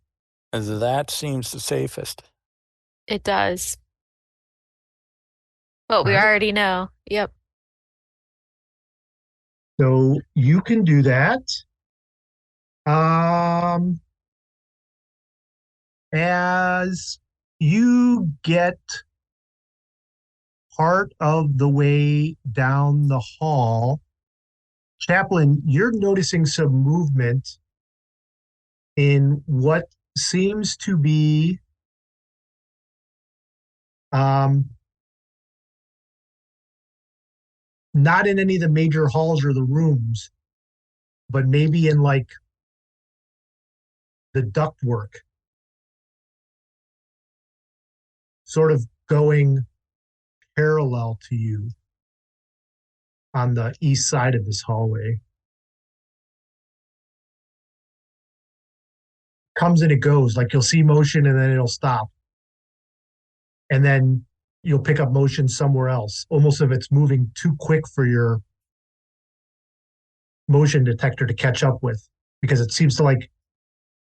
That seems the safest. It does. But we already know. Yep. So you can do that. As you get part of the way down the hall, Chaplain, you're noticing some movement in what seems to be not in any of the major halls or the rooms, but maybe in like the ductwork, sort of going parallel to you on the east side of this hallway. Comes and it goes, like you'll see motion and then it'll stop. And then you'll pick up motion somewhere else, almost if it's moving too quick for your motion detector to catch up with, because it seems to like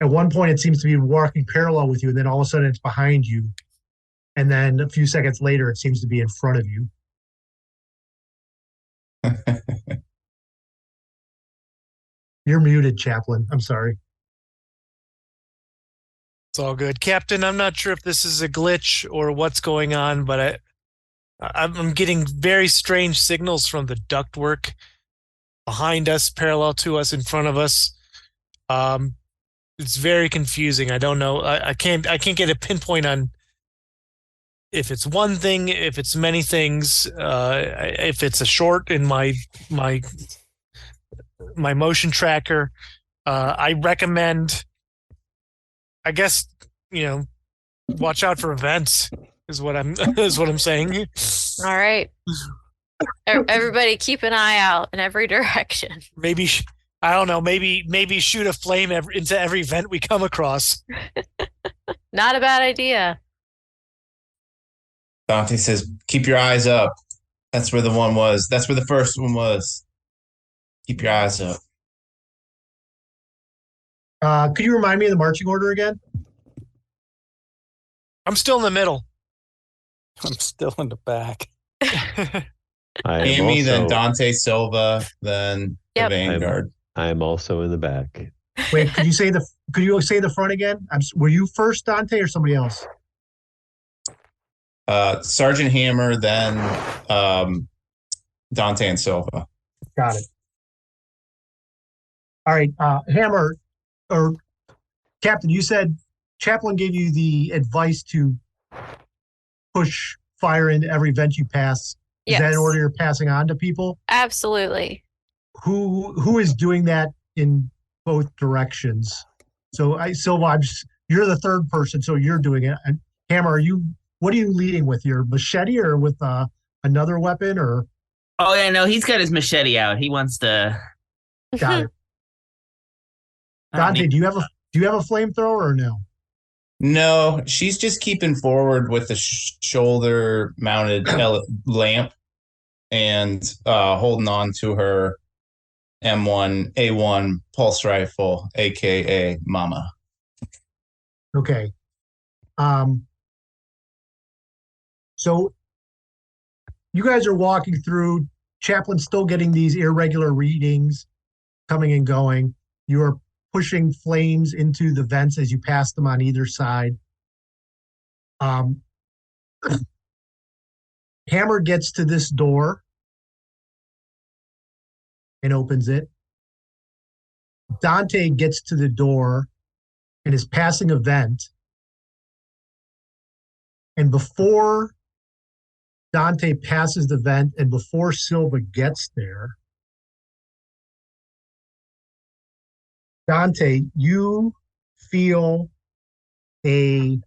At one point, it seems to be walking parallel with you, and then all of a sudden, it's behind you. And then a few seconds later, it seems to be in front of you. You're muted, Chaplain. I'm sorry. It's all good. Captain, I'm not sure if this is a glitch or what's going on, but I'm getting very strange signals from the ductwork behind us, parallel to us, in front of us. It's very confusing. I don't know. I can't get a pinpoint on if it's one thing, if it's many things, if it's a short in my motion tracker. I recommend, I guess, watch out for events is what I'm saying. All right. Everybody keep an eye out in every direction. Maybe, I don't know, maybe shoot a flame into every vent we come across. Not a bad idea. Dante says, keep your eyes up. That's where the one was. That's where the first one was. Keep your eyes up. Could you remind me of the marching order again? I'm still in the middle. I'm still in the back. Amy, then Dante, Silva, then the Vanguard. I'm also in the back. Wait, could you say the front again? Were you first, Dante, or somebody else? Sergeant Hammer, then Dante and Silva. Got it. All right, Hammer, or Captain, you said Chaplain gave you the advice to push fire into every vent you pass. Is that an order you're passing on to people? Absolutely. Who is doing that in both directions? So Silva, you're the third person, so you're doing it. And Hammer, what are you leading with? Your machete or with another weapon? Or oh yeah, no, he's got his machete out. He wants to. Got it. Dante, do you have a flamethrower or no? No, she's just keeping forward with the shoulder-mounted lamp and holding on to her M1A1 pulse rifle, aka Mama. Okay. So you guys are walking through. Chaplain's still getting these irregular readings coming and going. You are pushing flames into the vents as you pass them on either side. Hammer gets to this door and opens it. Dante gets to the door and is passing a vent. And before Dante passes the vent and before Silva gets there, Dante, you feel a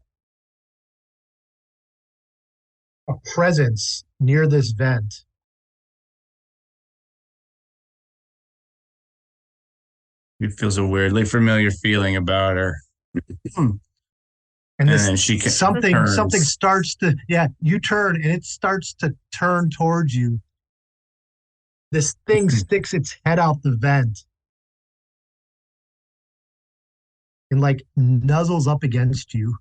presence near this vent. It feels a weirdly familiar feeling about her. And then she something starts to, you turn and it starts to turn towards you. This thing sticks its head out the vent and nuzzles up against you.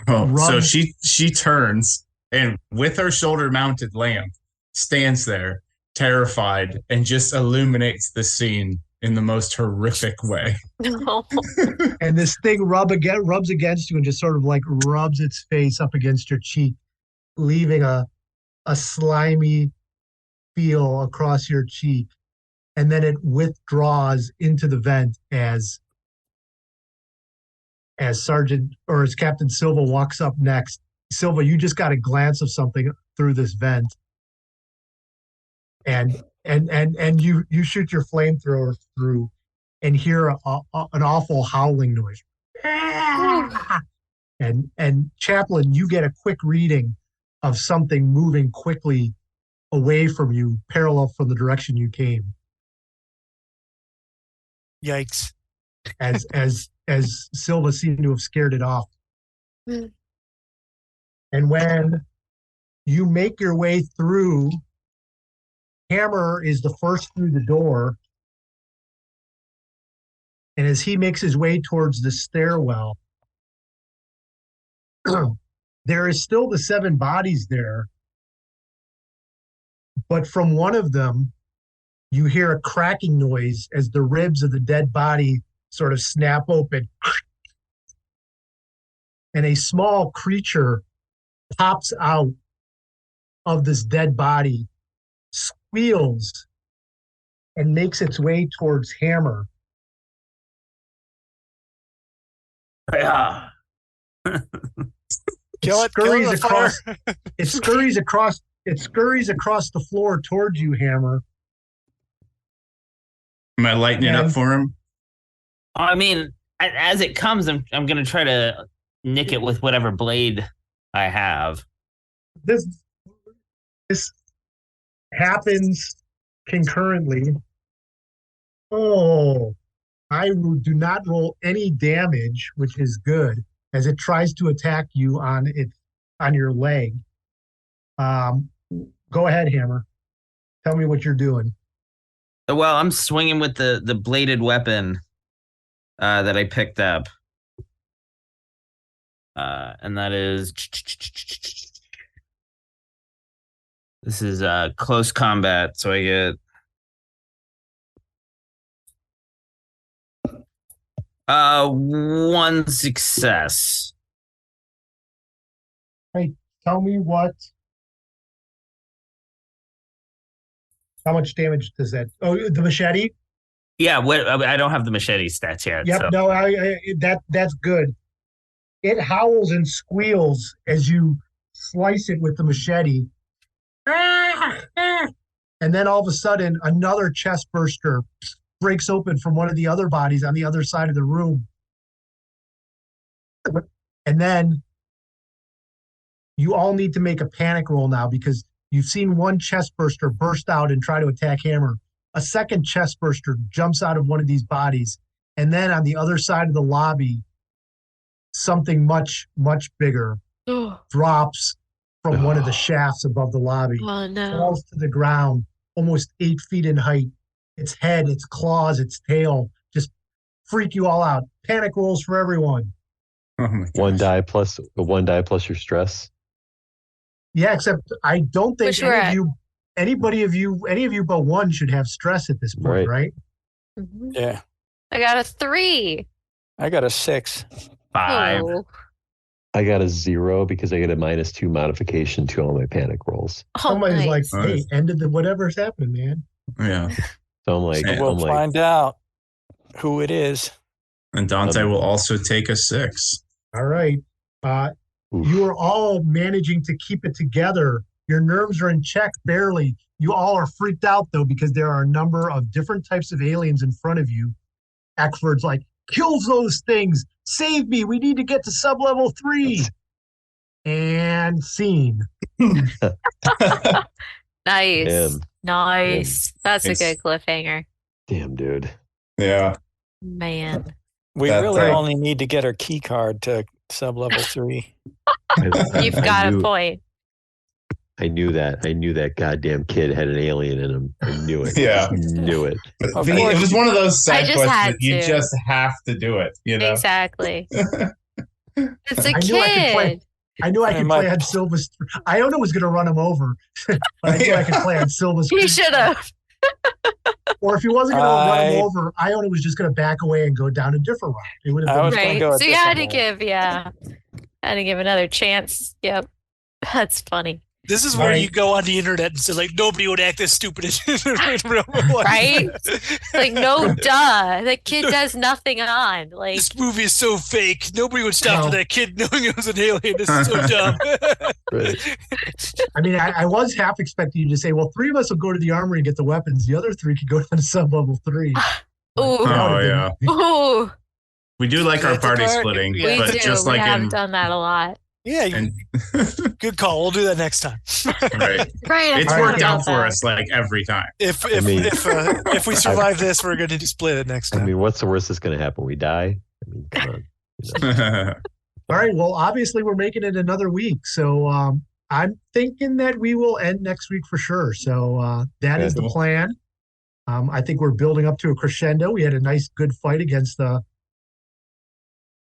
So she turns and with her shoulder mounted lamp stands there terrified and just illuminates the scene in the most horrific way. And this thing rubs against you and just sort of rubs its face up against your cheek, leaving a slimy feel across your cheek. And then it withdraws into the vent as Sergeant or as Captain Silva walks up next. Silva, you just got a glance of something through this vent. And you shoot your flamethrower through and hear an awful howling noise. And Chaplain, you get a quick reading of something moving quickly away from you, parallel from the direction you came. Yikes. As Silva seemed to have scared it off. And when you make your way through, Hammer is the first through the door. And as he makes his way towards the stairwell, there is still the 7 bodies there. But from one of them, you hear a cracking noise as the ribs of the dead body sort of snap open. And a small creature pops out of this dead body, squeals, and makes its way towards Hammer. Yeah. Kill it with fire. It scurries across the floor towards you, Hammer. Am I lighting it up for him? I mean, as it comes, I'm going to try to nick it with whatever blade I have. This happens concurrently. Oh, I do not roll any damage, which is good, as it tries to attack you on your leg. Go ahead, Hammer. Tell me what you're doing. Well, I'm swinging with the bladed weapon that I picked up. And that is... This is close combat, so I get... one success. Hey, tell me how much damage does that? Oh, the machete? Yeah, I don't have the machete stats yet. Yep, so. no, that's good. It howls and squeals as you slice it with the machete. And then all of a sudden, another chest burster breaks open from one of the other bodies on the other side of the room. And then you all need to make a panic roll now because you've seen one chest burster burst out and try to attack Hammer. A second chest burster jumps out of one of these bodies. And then on the other side of the lobby, something much, much bigger drops from one of the shafts above the lobby. Oh, no. Falls to the ground, almost 8 feet in height. Its head, its claws, its tail just freak you all out. Panic rolls for everyone. Oh my gosh. One die plus your stress. Yeah, except I don't think any of you but one should have stress at this point, right? Mm-hmm. Yeah. I got a 3. I got a 6. 5. Oh. I got a 0 because I get a -2 modification to all my panic rolls. Somebody's nice. like, hey, ended the whatever's happening, man. Yeah. So I'm like, We'll find out who it is. And Dante will also take a 6. All right. You are all managing to keep it together. Your nerves are in check, barely. You all are freaked out, though, because there are a number of different types of aliens in front of you. Eckford's like, kills those things. Save me. We need to get to sub-level 3. And scene. Nice. Damn. Nice. That's It's- a good cliffhanger. Damn, dude. Yeah. Man. We That's really right. only need to get our key card to sub-level 3. You've got a point. I knew that goddamn kid had an alien in him. I knew it. Yeah. I knew it. Of It course. was one of those I side just quests had that you to. just have to do it, you know? Exactly. It's a I knew I could play- kid. I knew I could And play my- on Silva's. Iona was going to run him over, but I knew I could play on Silva's. You should have. Or if he wasn't going to run him I- over, Iona was just going to back away and go down a different route. It would I have was been gonna Right. go a So you had to different way. had to give another chance. Yep. That's funny. This is where Right. you go on the internet and say, like, nobody would act this stupid in real life. Right? Like, no, duh. The kid does nothing on. Like, This movie is so fake. Nobody would stop No. for that kid knowing it was an alien. This is so dumb. Right. I mean, I was half expecting you to say, well, 3 of us will go to the armory and get the weapons. The other 3 could go down to sub-level 3. ooh, Oh, yeah. ooh. We do like our That's a party card. splitting, We We but do. just We like have in done that a lot. Yeah, and good call. We'll do that next time. right. Right. It's All right, worked yeah. out for us like every time. If mean- if we survive this, we're going to split it next I time. mean, what's the worst that's going to happen? We die? I mean, come on. You know? All right. Well, obviously, we're making it another week. So I'm thinking that we will end next week for sure. So that is the Cool. plan. I think we're building up to a crescendo. We had a nice, good fight against a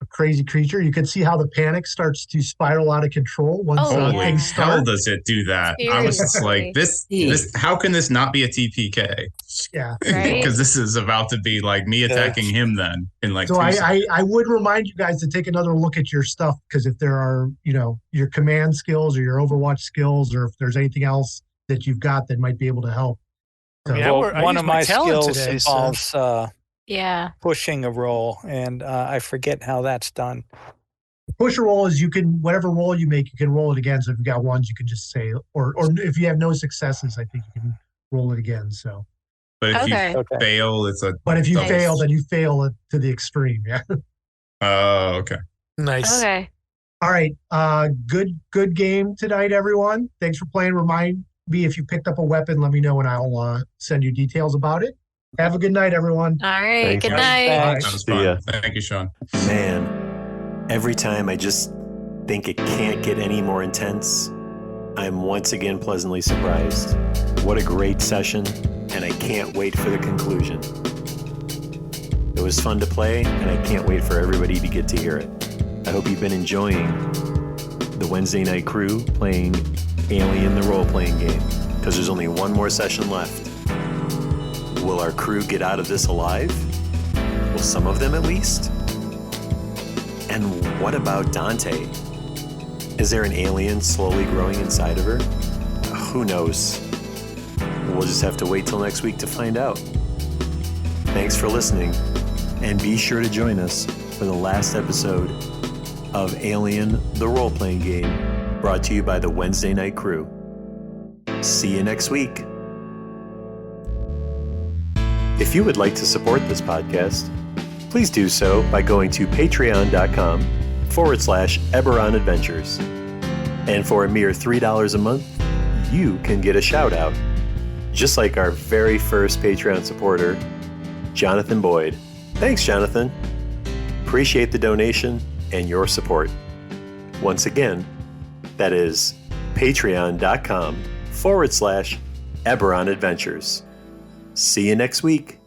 crazy creature. You can see how the panic starts to spiral out of control once Holy things hell start. does it do that? I was just like, this, how can this not be a TPK? Yeah. Right? Because this is about to be like me attacking him then in like So 2 seconds. I would remind you guys to take another look at your stuff, because if there are, your command skills or your Overwatch skills, or if there's anything else that you've got that might be able to help. I mean, So, I one used of my talent skills today, so- involves Yeah. pushing a roll, and I forget how that's done. push a roll is whatever roll you make, you can roll it again. So if you got ones, you can just say, or if you have no successes, I think you can roll it again. So, But if Okay. you fail, it's a. but if you double. fail, then you fail it to the extreme. Yeah. Oh, okay. Nice. Okay. All right. Good game tonight, everyone. Thanks for playing. Remind me if you picked up a weapon, let me know and I'll send you details about it. Have a good night, everyone. All right. Thank Good you. night. Bye. That was See ya. fun. Thank you, Sean. Man, every time I just think it can't get any more intense, I'm once again pleasantly surprised. What a great session, and I can't wait for the conclusion. It was fun to play, and I can't wait for everybody to get to hear it. I hope you've been enjoying the Wednesday Night Crew playing Alien, the role-playing game, because there's only one more session left. Will our crew get out of this alive? Will some of them at least? And what about Dante? Is there an alien slowly growing inside of her? Who knows? We'll just have to wait till next week to find out. Thanks for listening, and be sure to join us for the last episode of Alien, the role-playing game, brought to you by the Wednesday Night Crew. See you next week. If you would like to support this podcast, please do so by going to patreon.com/Eberron Adventures. And for a mere $3 a month, you can get a shout out, just like our very first Patreon supporter, Jonathan Boyd. Thanks, Jonathan. Appreciate the donation and your support. Once again, that is patreon.com/Eberron Adventures. See you next week.